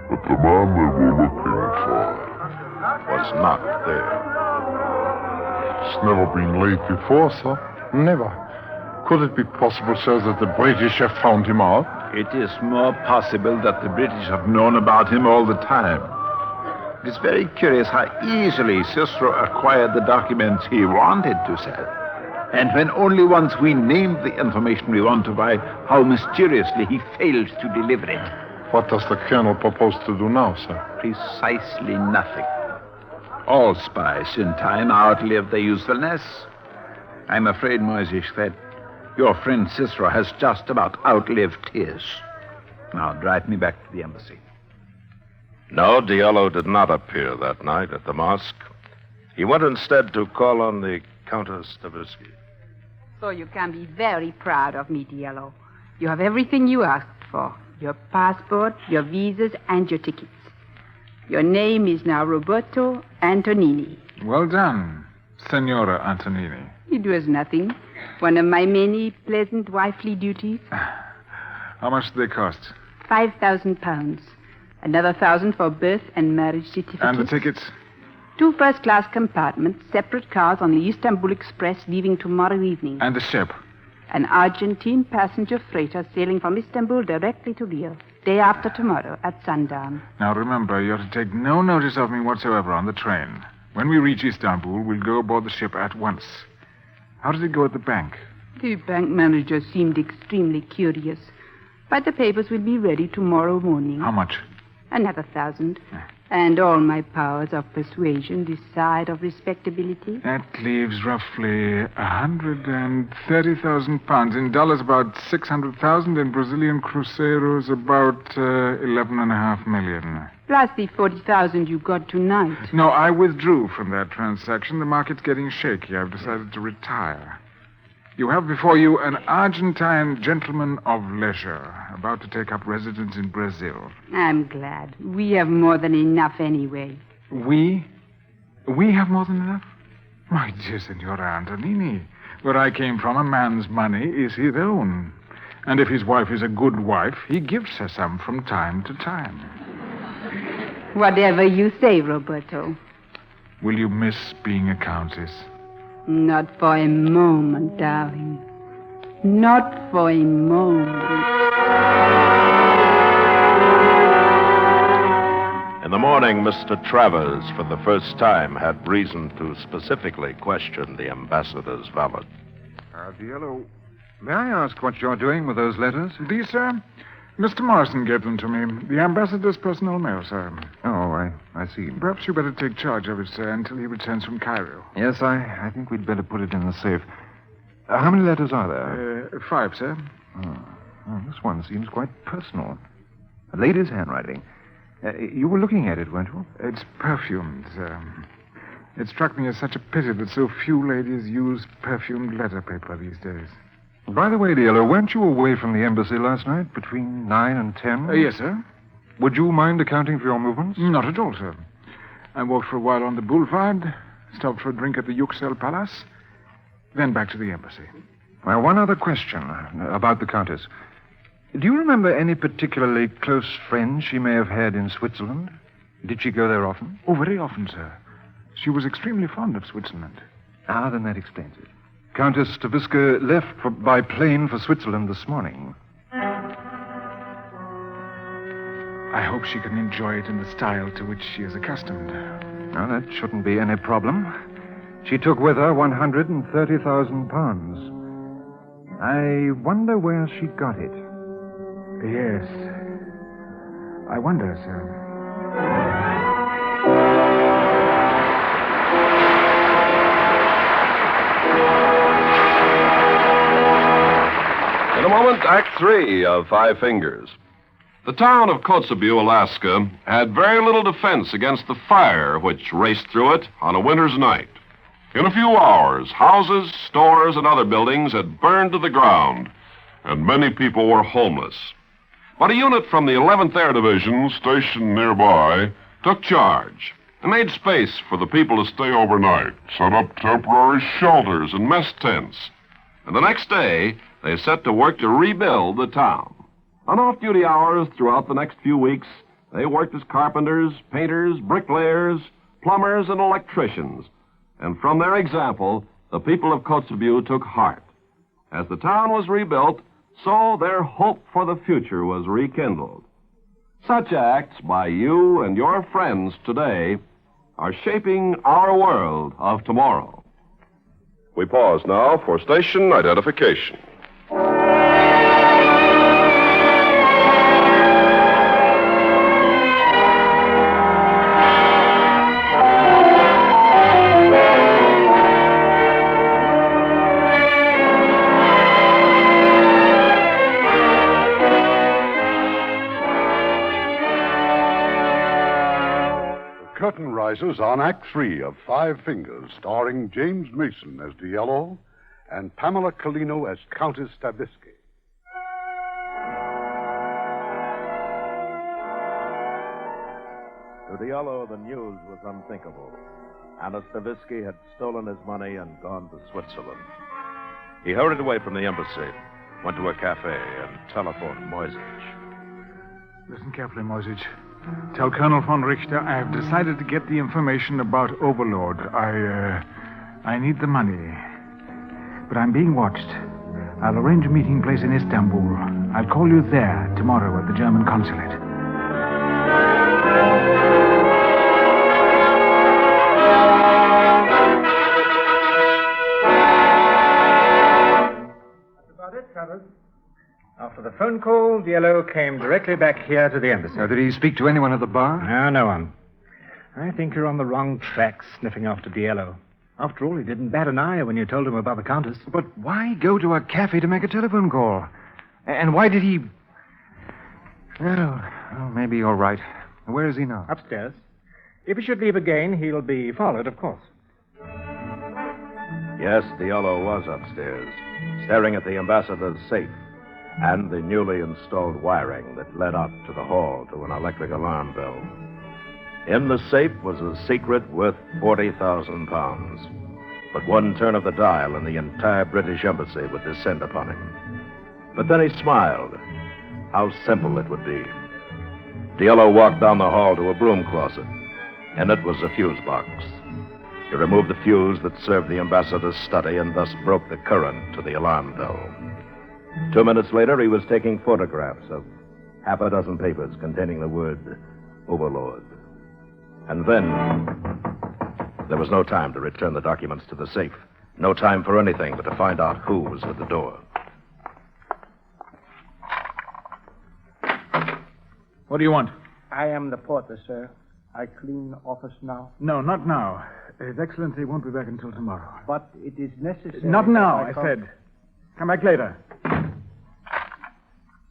D: But the man they were looking for was not there.
M: It's never been late before, sir. Never. Could it be possible, sir, that the British have found him out?
N: It is more possible that the British have known about him all the time. It is very curious how easily Cicero acquired the documents he wanted to sell. And when only once we named the information we want to buy, how mysteriously he failed to deliver it.
M: What does the colonel propose to do now, sir?
N: Precisely nothing. All spies in time outlive their usefulness. I'm afraid, Moisich, that your friend Cicero has just about outlived his. Now, drive me back to the embassy.
D: No, Diallo did not appear that night at the mosque. He went instead to call on the Countess Stavisky.
I: So you can be very proud of me, Diallo. You have everything you asked for. Your passport, your visas, and your tickets. Your name is now Roberto Antonini.
E: Well done, Signora Antonini.
I: It was nothing. One of my many pleasant wifely duties.
E: How much do they cost?
I: £5,000. Another 1,000 for birth and marriage certificates.
E: And the tickets?
I: 2 first-class compartments, separate cars on the Istanbul Express leaving tomorrow evening.
E: And the ship?
I: An Argentine passenger freighter sailing from Istanbul directly to Rio, day after tomorrow at sundown.
E: Now remember, you're to take no notice of me whatsoever on the train. When we reach Istanbul, we'll go aboard the ship at once. How did it go at the bank?
I: The bank manager seemed extremely curious. But the papers will be ready tomorrow morning.
E: How much?
I: Another 1,000. And all my powers of persuasion, this side of respectability.
E: That leaves roughly £130,000. In dollars, about 600,000. In Brazilian cruzeros, about 11.5 million.
I: Plus the 40,000 you got tonight.
E: No, I withdrew from that transaction. The market's getting shaky. I've decided to retire. You have before you an Argentine gentleman of leisure, about to take up residence in Brazil.
I: I'm glad. We have more than enough anyway.
E: We? We have more than enough? My dear Signora Antonini, where I came from, a man's money is his own. And if his wife is a good wife, he gives her some from time to time.
I: Whatever you say, Roberto.
E: Will you miss being a countess?
I: Not for a moment, darling. Not for a moment.
D: In the morning, Mr. Travers, for the first time, had reason to specifically question the ambassador's valet.
J: Diallo, may I ask what you're doing with those letters?
E: These, sir? Mr. Morrison gave them to me. The ambassador's personal mail, sir.
J: Oh, I see.
E: Perhaps you better take charge of it, sir, until he returns from Cairo.
J: Yes, I think we'd better put it in the safe. How many letters are there?
E: 5, sir.
J: Oh, this one seems quite personal. A lady's handwriting. You were looking at it, weren't you?
E: It's perfumed, sir. It struck me as such a pity that so few ladies use perfumed letter paper these days.
J: By the way, Diallo, weren't you away from the embassy last night between 9 and 10?
E: Yes, sir.
J: Would you mind accounting for your movements?
E: Not at all, sir. I walked for a while on the boulevard, stopped for a drink at the Yuxel Palace, then back to the embassy.
J: Well, one other question about the Countess. Do you remember any particularly close friends she may have had in Switzerland? Did she go there often?
E: Oh, very often, sir. She was extremely fond of Switzerland.
J: Ah, then that explains it. Countess Stavisca left by plane for Switzerland this morning.
E: I hope she can enjoy it in the style to which she is accustomed.
J: Now, that shouldn't be any problem. She took with her 130,000 pounds. I wonder where she got it.
E: Yes. I wonder, sir.
B: In a moment, Act 3 of Five Fingers. The town of Kotzebue, Alaska, had very little defense against the fire which raced through it on a winter's night. In a few hours, houses, stores, and other buildings had burned to the ground, and many people were homeless. But a unit from the 11th Air Division, stationed nearby, took charge and made space for the people to stay overnight, set up temporary shelters and mess tents. And the next day, they set to work to rebuild the town. On off-duty hours throughout the next few weeks, they worked as carpenters, painters, bricklayers, plumbers, and electricians. And from their example, the people of Kotzebue took heart. As the town was rebuilt, so their hope for the future was rekindled. Such acts by you and your friends today are shaping our world of tomorrow. We pause now for station identification.
C: Curtain rises on Act 3 of Five Fingers, starring James Mason as Diallo and Pamela Colino as Countess Stavisky.
D: To Diallo, the news was unthinkable. Anna Stavisky had stolen his money and gone to Switzerland. He hurried away from the embassy, went to a cafe, and telephoned Moisich.
E: Listen carefully, Moisich. Tell Colonel von Richter I have decided to get the information about Overlord. I need the money. But I'm being watched. I'll arrange a meeting place in Istanbul. I'll call you there tomorrow at the German consulate.
K: That's about it, Travers. After the phone call, Diallo came directly back here to the embassy.
J: Did he speak to anyone at the bar?
K: No one. I think you're on the wrong track sniffing after Diallo. After all, he didn't bat an eye when you told him about the Countess.
J: But why go to a cafe to make a telephone call? And why did he... Well, maybe you're right. Where is he now?
K: Upstairs. If he should leave again, he'll be followed, of course.
D: Yes, Diallo was upstairs, staring at the ambassador's safe and the newly installed wiring that led up to the hall to an electric alarm bell. In the safe was a secret worth 40,000 pounds. But one turn of the dial and the entire British embassy would descend upon him. But then he smiled. How simple it would be. Diallo walked down the hall to a broom closet. In it was a fuse box. He removed the fuse that served the ambassador's study and thus broke the current to the alarm bell. 2 minutes later, he was taking photographs of half a dozen papers containing the word Overlord. And then there was no time to return the documents to the safe. No time for anything but to find out who was at the door.
E: What do you want?
O: I am the porter, sir. I clean office now.
E: No, not now. His Excellency won't be back until tomorrow.
O: But it is necessary.
E: Not now, I said. Come back later.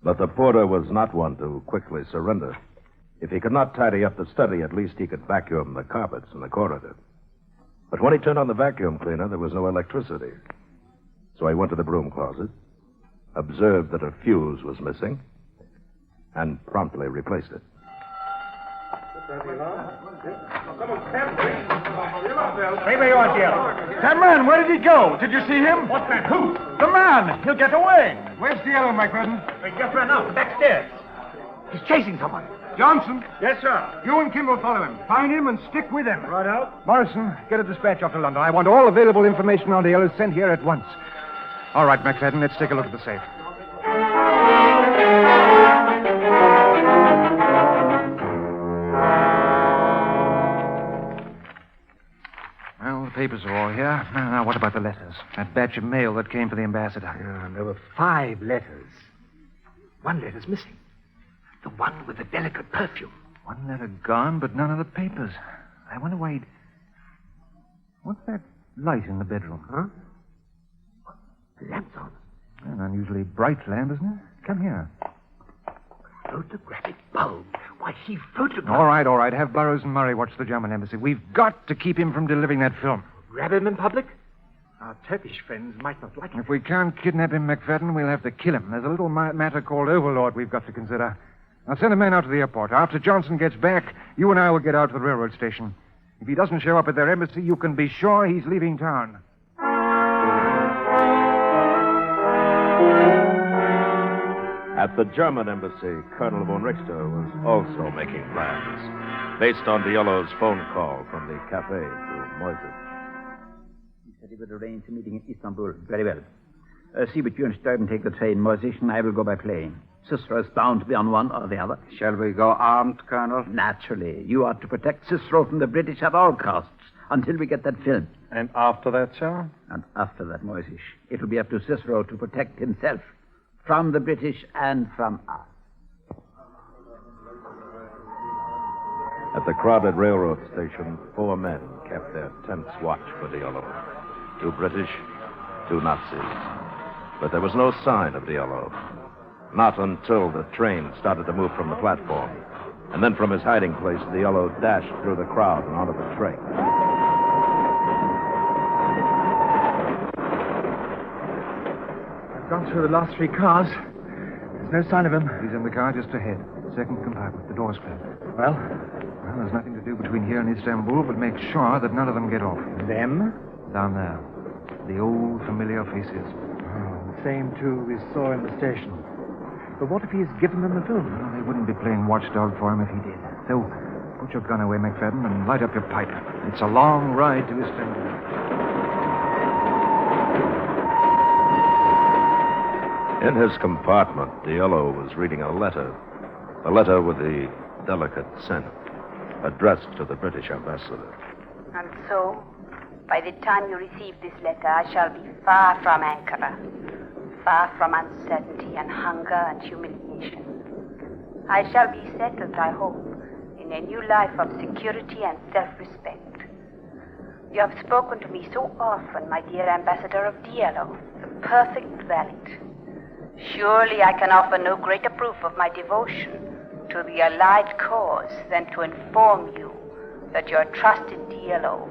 D: But the porter was not one to quickly surrender. If he could not tidy up the study, at least he could vacuum the carpets in the corridor. But when he turned on the vacuum cleaner, there was no electricity. So he went to the broom closet, observed that a fuse was missing, and promptly replaced it.
E: Stay where you are, dear. That man, where did he go? Did you see him?
O: What man? Who?
E: The man. He'll get away.
J: Where's Diallo, McFadden?
O: He just ran out, backstairs. He's chasing someone.
J: Johnson.
O: Yes, sir.
J: You and Kimball follow him. Find him and stick with him.
O: Right out.
J: Morrison, get a dispatch off to London. I want all available information on Diallo sent here at once. All right, McFadden, let's take a look at the safe. Well, the papers are all here. Now, what about the letters? That batch of mail that came for the ambassador.
O: There were 5 letters. 1 letter's missing. The one with the delicate perfume.
J: 1 letter gone, but none of the papers. I wonder why he'd... What's that light in the bedroom?
O: Huh? The lamp's on.
J: An unusually bright lamp, isn't it? Come here.
O: Photographic bulb. Why, he photographed...
J: All right. Have Burroughs and Murray watch the German embassy. We've got to keep him from delivering that film.
O: Grab him in public? Our Turkish friends might not like it.
J: If we can't kidnap him, McFadden, we'll have to kill him. There's a little matter called Overlord we've got to consider. I'll send a man out to the airport. After Johnson gets back, you and I will get out to the railroad station. If he doesn't show up at their embassy, you can be sure he's leaving town.
D: At the German embassy, Colonel von Richter was also making plans, based on Diallo's phone call from the cafe to Moises.
L: He said he would arrange a meeting in Istanbul. Very well. See what you and Stuyven take the train, Moises, and I will go by plane. Cicero is bound to be on one or the other.
F: Shall we go armed, Colonel?
L: Naturally. You are to protect Cicero from the British at all costs until we get that film.
F: And after that, sir?
L: And after that, Moises, it'll be up to Cicero to protect himself from the British and from us.
D: At the crowded railroad station, 4 men kept their tense watch for Diallo. 2 British, 2 Nazis. But there was no sign of Diallo. Not until the train started to move from the platform. And then from his hiding place, Diallo dashed through the crowd and onto the train.
K: I've gone through the last 3 cars. There's no sign of him.
J: He's in the car just ahead. Second compartment. The door's closed.
K: Well,
J: there's nothing to do between here and Istanbul but make sure that none of them get off.
K: Them?
J: Down there. The old familiar faces.
K: The same 2 we saw in the station. But what if he's given them the film?
J: Well, they wouldn't be playing watchdog for him if he did. So, put your gun away, McFadden, and light up your pipe. It's a long ride to Istanbul.
D: In his compartment, Diallo was reading a letter. A letter with the delicate scent, addressed to the British ambassador.
I: And so, by the time you receive this letter, I shall be far from Ankara, far from uncertainty and hunger and humiliation. I shall be settled, I hope, in a new life of security and self-respect. You have spoken to me so often, my dear ambassador, of Diallo, the perfect valet. Surely I can offer no greater proof of my devotion to the allied cause than to inform you that your trusted Diallo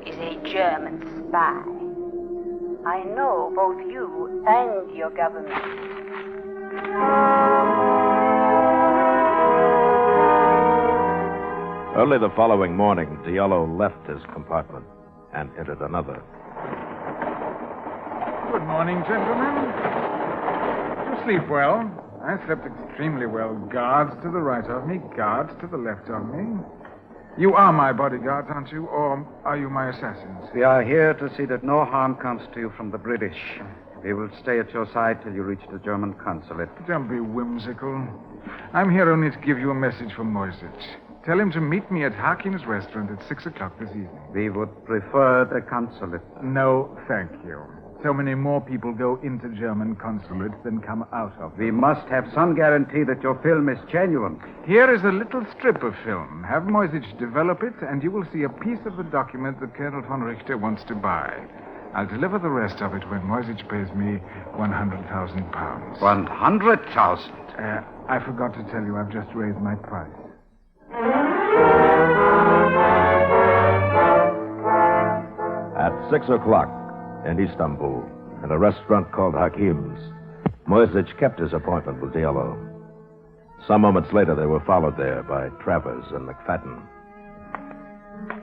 I: is a German spy. I know both you and your government.
D: Early the following morning, Diallo left his compartment and entered another.
E: Good morning, gentlemen. Did you sleep well? I slept extremely well. Guards to the right of me, guards to the left of me. You are my bodyguards, aren't you? Or are you my assassins?
P: We are here to see that no harm comes to you from the British. We will stay at your side till you reach the German consulate.
E: Don't be whimsical. I'm here only to give you a message from Moisich. Tell him to meet me at Harkin's restaurant at 6 o'clock this evening.
P: We would prefer the consulate.
E: No, thank you. So many more people go into German consulates than come out of them.
P: We must have some guarantee that your film is genuine.
E: Here is a little strip of film. Have Moisich develop it, and you will see a piece of the document that Colonel von Richter wants to buy. I'll deliver the rest of it when Moisich pays me 100,000 pounds.
P: 100,000?
E: I forgot to tell you I've just raised my price.
D: At 6 o'clock in Istanbul, in a restaurant called Hakim's, Moisich kept his appointment with Diallo. Some moments later, they were followed there by Travers and McFadden.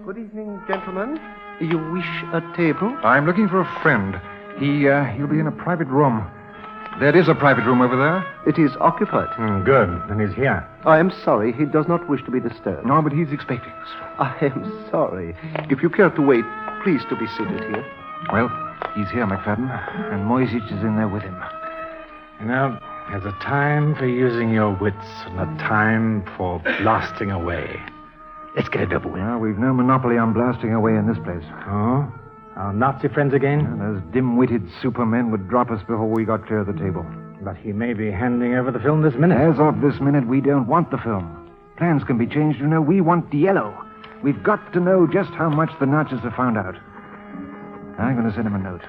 Q: Good evening, gentlemen. You wish a table?
J: I'm looking for a friend. He'll be in a private room. There is a private room over there.
Q: It is occupied.
K: Good. Then he's here.
Q: I am sorry. He does not wish to be disturbed.
J: No, but he's expecting us.
Q: I am sorry. If you care to wait, please to be seated here.
J: Well, he's here, McFadden, and Moisich is in there with him.
K: You know, there's a time for using your wits and a time for blasting away. Let's get it over with.
J: Well, we've no monopoly on blasting away in this place.
K: Oh? Our Nazi friends again?
J: Yeah, those dim-witted supermen would drop us before we got clear of the table.
K: But he may be handing over the film this minute.
J: As of this minute, we don't want the film. Plans can be changed, you know. We want Diallo. We've got to know just how much the Nazis have found out. I'm going to send him a note.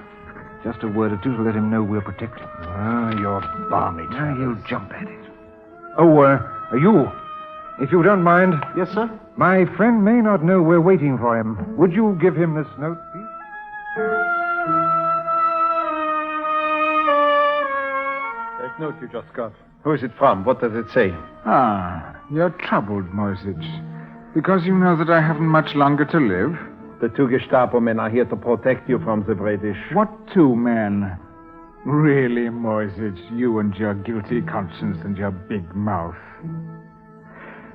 J: Just a word or two to let him know we'll protect him.
K: Oh, you're balmy.
J: Now he'll jump at it. Oh, you. If you don't mind.
Q: Yes, sir?
J: My friend may not know we're waiting for him. Would you give him this note, please?
H: That note you just got. Who is it from? What does it say?
E: You're troubled, Moisich. Because you know that I haven't much longer to live?
H: The 2 Gestapo men are here to protect you from the British.
E: What 2 men? Really, Moisich, you and your guilty conscience and your big mouth.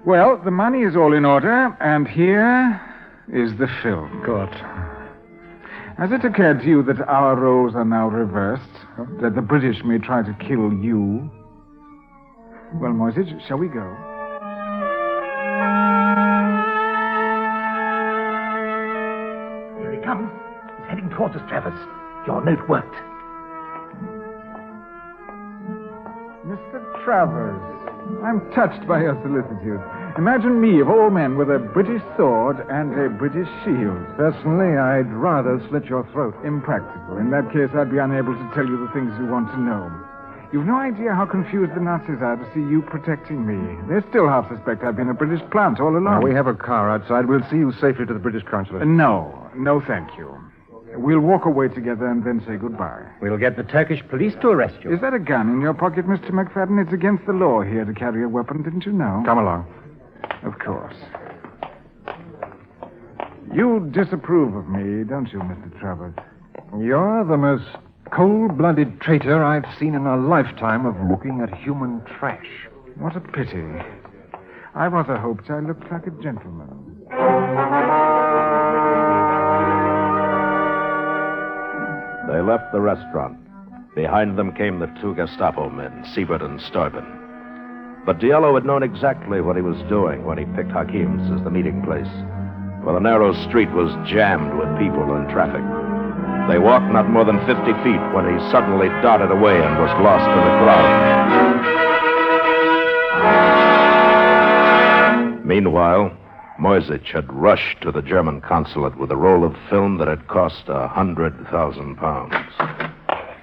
E: Well, the money is all in order, and here is the film.
H: Good.
E: Has it occurred to you that our roles are now reversed? That the British may try to kill you? Well, Moisich, shall we go?
O: Here he comes. He's heading towards us, Travers. Your note worked.
E: Mr. Travers, I'm touched by your solicitude. Imagine me, of all men, with a British sword and a British shield.
J: Personally, I'd rather slit your throat.
E: Impractical. In that case, I'd be unable to tell you the things you want to know. You've no idea how confused the Nazis are to see you protecting me. They still half suspect I've been a British plant all along.
J: Now, we have a car outside. We'll see you safely to the British consulate.
E: No, thank you. We'll walk away together and then say goodbye.
K: We'll get the Turkish police to arrest you.
E: Is that a gun in your pocket, Mr. McFadden? It's against the law here to carry a weapon, didn't you know?
J: Come along.
E: Of course. You disapprove of me, don't you, Mr. Travers?
J: You're the most cold-blooded traitor I've seen in a lifetime of looking at human trash.
E: What a pity. I rather hoped I looked like a gentleman.
D: They left the restaurant. Behind them came the 2 Gestapo men, Siebert and Steuben. But Diallo had known exactly what he was doing when he picked Hakim's as the meeting place, for the narrow street was jammed with people and traffic. They walked not more than 50 feet when he suddenly darted away and was lost in the crowd. Meanwhile, Moisich had rushed to the German consulate with a roll of film that had cost 100,000 pounds.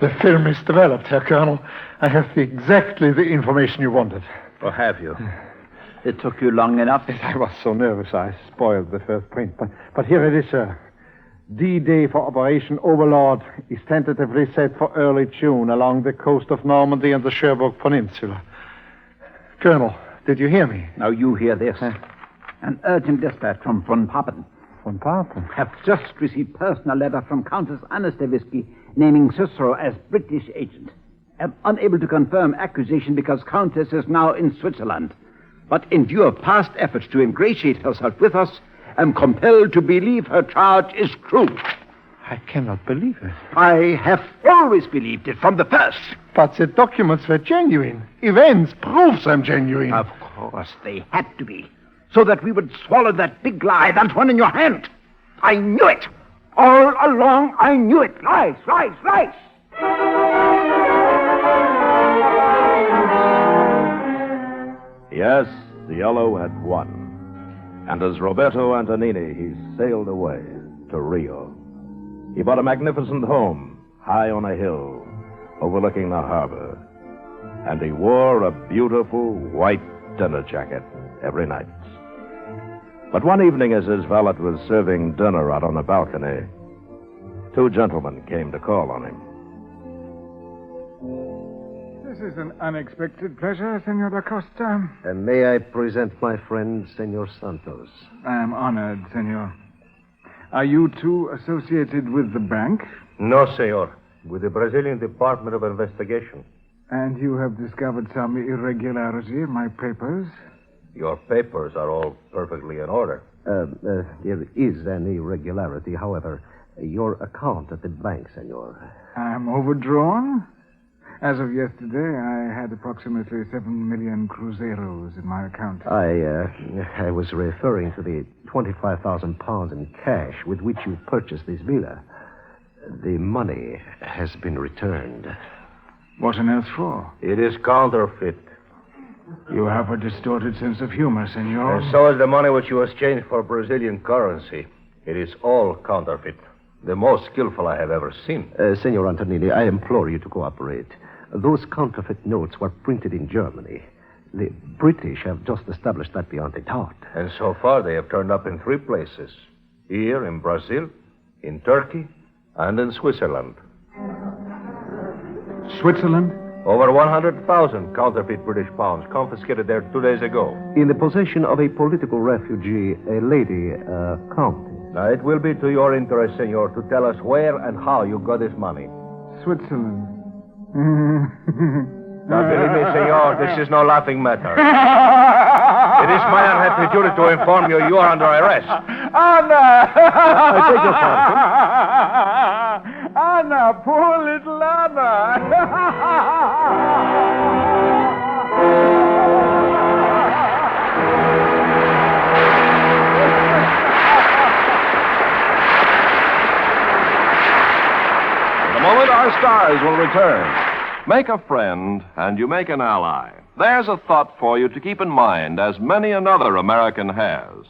M: The film is developed, Herr Colonel. I have exactly the information you wanted.
H: Or have you?
L: It took you long enough?
M: Yes, I was so nervous I spoiled the first print. But here it is, sir. D-Day for Operation Overlord is tentatively set for early June along the coast of Normandy and the Cherbourg Peninsula. Colonel, did you hear me?
L: Now you hear this. An urgent dispatch from von Papen.
M: Von Papen?
L: Have just received personal letter from Countess Anna Stavisky naming Cicero as British agent. Am unable to confirm accusation because Countess is now in Switzerland. But in view of past efforts to ingratiate herself with us,
R: am compelled to believe her charge is true.
M: I cannot believe it.
R: I have always believed it from the first.
M: But the documents were genuine. Events proves them genuine.
R: Of course, they had to be. So that we would swallow that big lie, that one in your hand. I knew it. All along, I knew it. Lies, lies, lies.
D: Yes, the Yellow had won. And as Roberto Antonini, he sailed away to Rio. He bought a magnificent home high on a hill overlooking the harbor. And he wore a beautiful white dinner jacket every night. But one evening, as his valet was serving dinner out on a balcony, two gentlemen came to call on him.
E: This is an unexpected pleasure, Senor da Costa.
Q: And may I present my friend, Senor Santos?
E: I am honored, Senor. Are you two associated with the bank?
S: No, senor. With the Brazilian Department of Investigation.
E: And you have discovered some irregularity in my papers?
S: Your papers are all perfectly in order.
Q: There is an irregularity. However, your account at the bank, senor.
E: I am overdrawn? As of yesterday, I had approximately 7 million cruzeiros in my account.
Q: I was referring to the 25,000 pounds in cash with which you purchased this villa. The money has been returned.
E: What on earth for?
S: It is counterfeit.
E: You have a distorted sense of humor, senor.
S: And so is the money which you exchanged for Brazilian currency. It is all counterfeit. The most skillful I have ever seen.
Q: Senor Antonini, I implore you to cooperate. Those counterfeit notes were printed in Germany. The British have just established that beyond a doubt.
S: And so far they have turned up in 3 places. Here in Brazil, in Turkey, and in Switzerland.
E: Switzerland?
S: Over 100,000 counterfeit British pounds confiscated there 2 days ago.
Q: In the possession of a political refugee, a lady, Countess.
S: Now, it will be to your interest, senor, to tell us where and how you got this money.
E: Switzerland.
S: Now, believe me, senor, this is no laughing matter. It is my unhappy duty to inform you are under arrest.
E: Anna!
S: I beg your pardon.
E: Anna, poor little Anna.
B: In a moment, our stars will return. Make a friend, and you make an ally. There's a thought for you to keep in mind, as many another American has.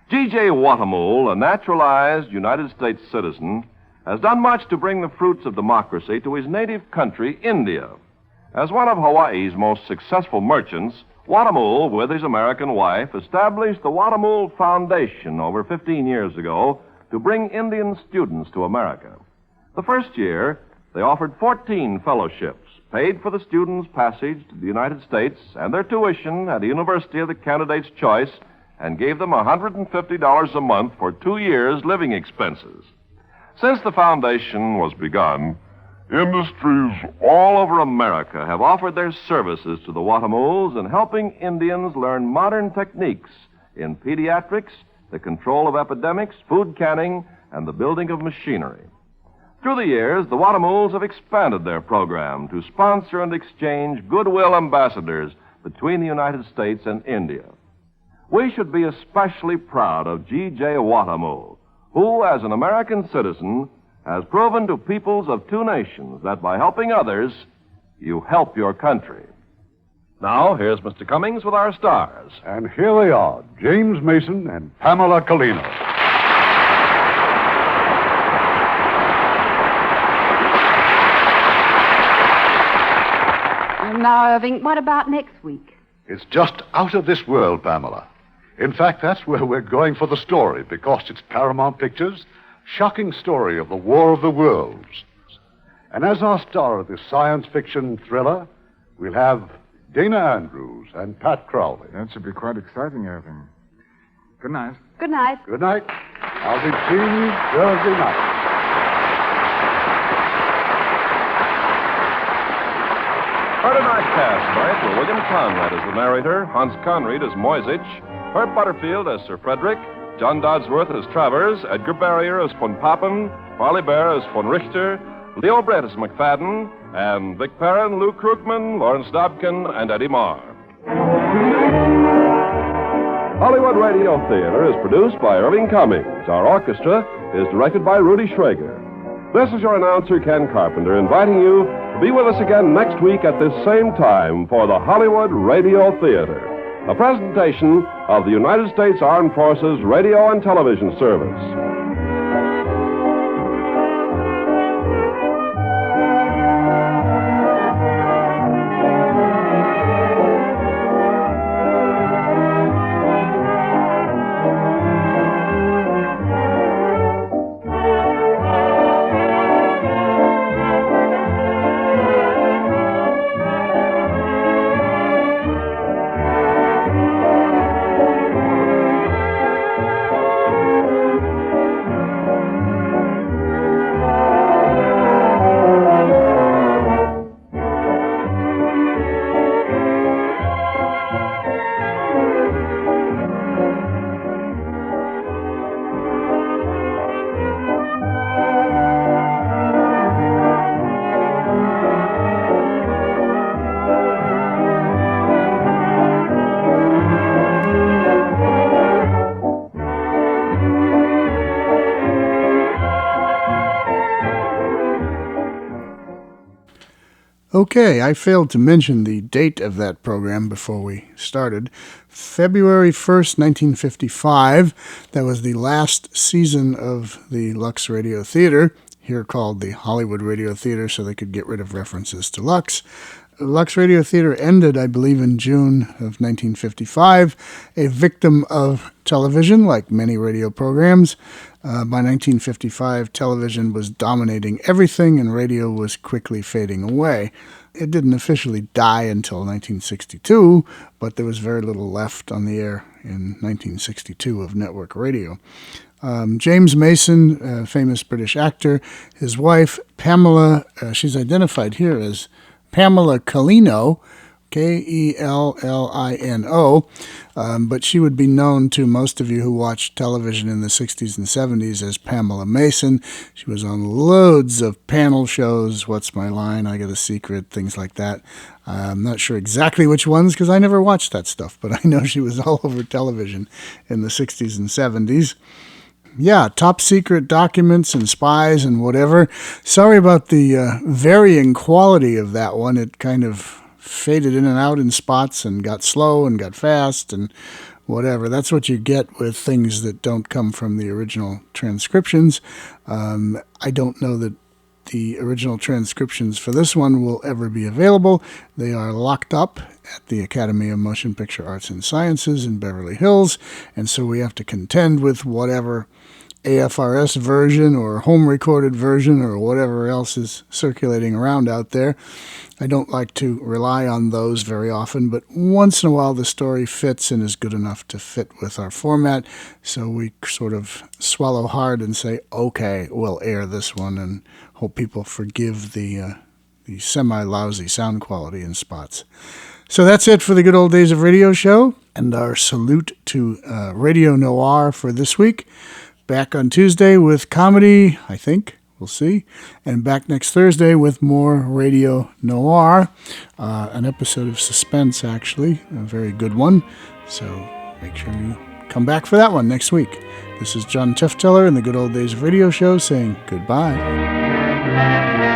B: G.J. Watamul, a naturalized United States citizen, has done much to bring the fruits of democracy to his native country, India. As one of Hawaii's most successful merchants, Watamul, with his American wife, established the Watamul Foundation over 15 years ago to bring Indian students to America. The first year, they offered 14 fellowships, paid for the students' passage to the United States and their tuition at a university of the candidate's choice, and gave them $150 a month for 2 years' living expenses. Since the foundation was begun, industries all over America have offered their services to the Watamuls in helping Indians learn modern techniques in pediatrics, the control of epidemics, food canning, and the building of machinery. Through the years, the Watamuls have expanded their program to sponsor and exchange goodwill ambassadors between the United States and India. We should be especially proud of G.J. Watamul, who, as an American citizen, has proven to peoples of 2 nations that by helping others, you help your country. Now, here's Mr. Cummings with our stars.
C: And here they are, James Mason and Pamela Colino.
I: Now, Irving, what about next week?
C: It's just out of this world, Pamela. In fact, that's where we're going for the story, because it's Paramount Pictures' shocking story of the War of the Worlds. And as our star of this science fiction thriller, we'll have Dana Andrews and Pat Crowley.
E: That should be quite exciting, Irving. Good night.
I: Good night.
C: Good night. I'll be seeing you Thursday night.
B: Part of our cast tonight were William Conrad as the narrator, Hans Conried as Moisich, Herb Butterfield as Sir Frederick, John Dodsworth as Travers, Edgar Barrier as von Papen, Parley Bear as von Richter, Leo Brett as McFadden, and Vic Perrin, Lou Krugman, Lawrence Dobkin, and Eddie Marr. Hollywood Radio Theater is produced by Irving Cummings. Our orchestra is directed by Rudy Schrager. This is your announcer, Ken Carpenter, inviting you to be with us again next week at this same time for the Hollywood Radio Theater, a presentation of the United States Armed Forces Radio and Television Service.
A: Okay, I failed to mention the date of that program before we started. February 1st, 1955. That was the last season of the Lux Radio Theater, here called the Hollywood Radio Theater so they could get rid of references to Lux. Lux Radio Theater ended, I believe, in June of 1955, a victim of television, like many radio programs. By 1955, television was dominating everything, and radio was quickly fading away. It didn't officially die until 1962, but there was very little left on the air in 1962 of network radio. James Mason, a famous British actor, his wife, Pamela, she's identified here as Pamela Kellino, Kellino, but she would be known to most of you who watched television in the 60s and 70s as Pamela Mason. She was on loads of panel shows, What's My Line, I Got a Secret, things like that. I'm not sure exactly which ones because I never watched that stuff, but I know she was all over television in the 60s and 70s. Yeah, top secret documents and spies and whatever. Sorry about the varying quality of that one. It kind of faded in and out in spots and got slow and got fast and whatever. That's what you get with things that don't come from the original transcriptions. I don't know that the original transcriptions for this one will ever be available. They are locked up at the Academy of Motion Picture Arts and Sciences in Beverly Hills, and so we have to contend with whatever AFRS version or home recorded version or whatever else is circulating around out there. I don't like to rely on those very often, but once in a while the story fits and is good enough to fit with our format, so we sort of swallow hard and say, okay, we'll air this one, and hope people forgive the semi-lousy sound quality in spots. So that's it for the Good Old Days of Radio show, and our salute to Radio Noir for this week. Back on Tuesday with comedy, I think. We'll see. And back next Thursday with more Radio Noir. An episode of Suspense, actually. A very good one. So make sure you come back for that one next week. This is John Tefteller in the Good Old Days of Radio show saying goodbye.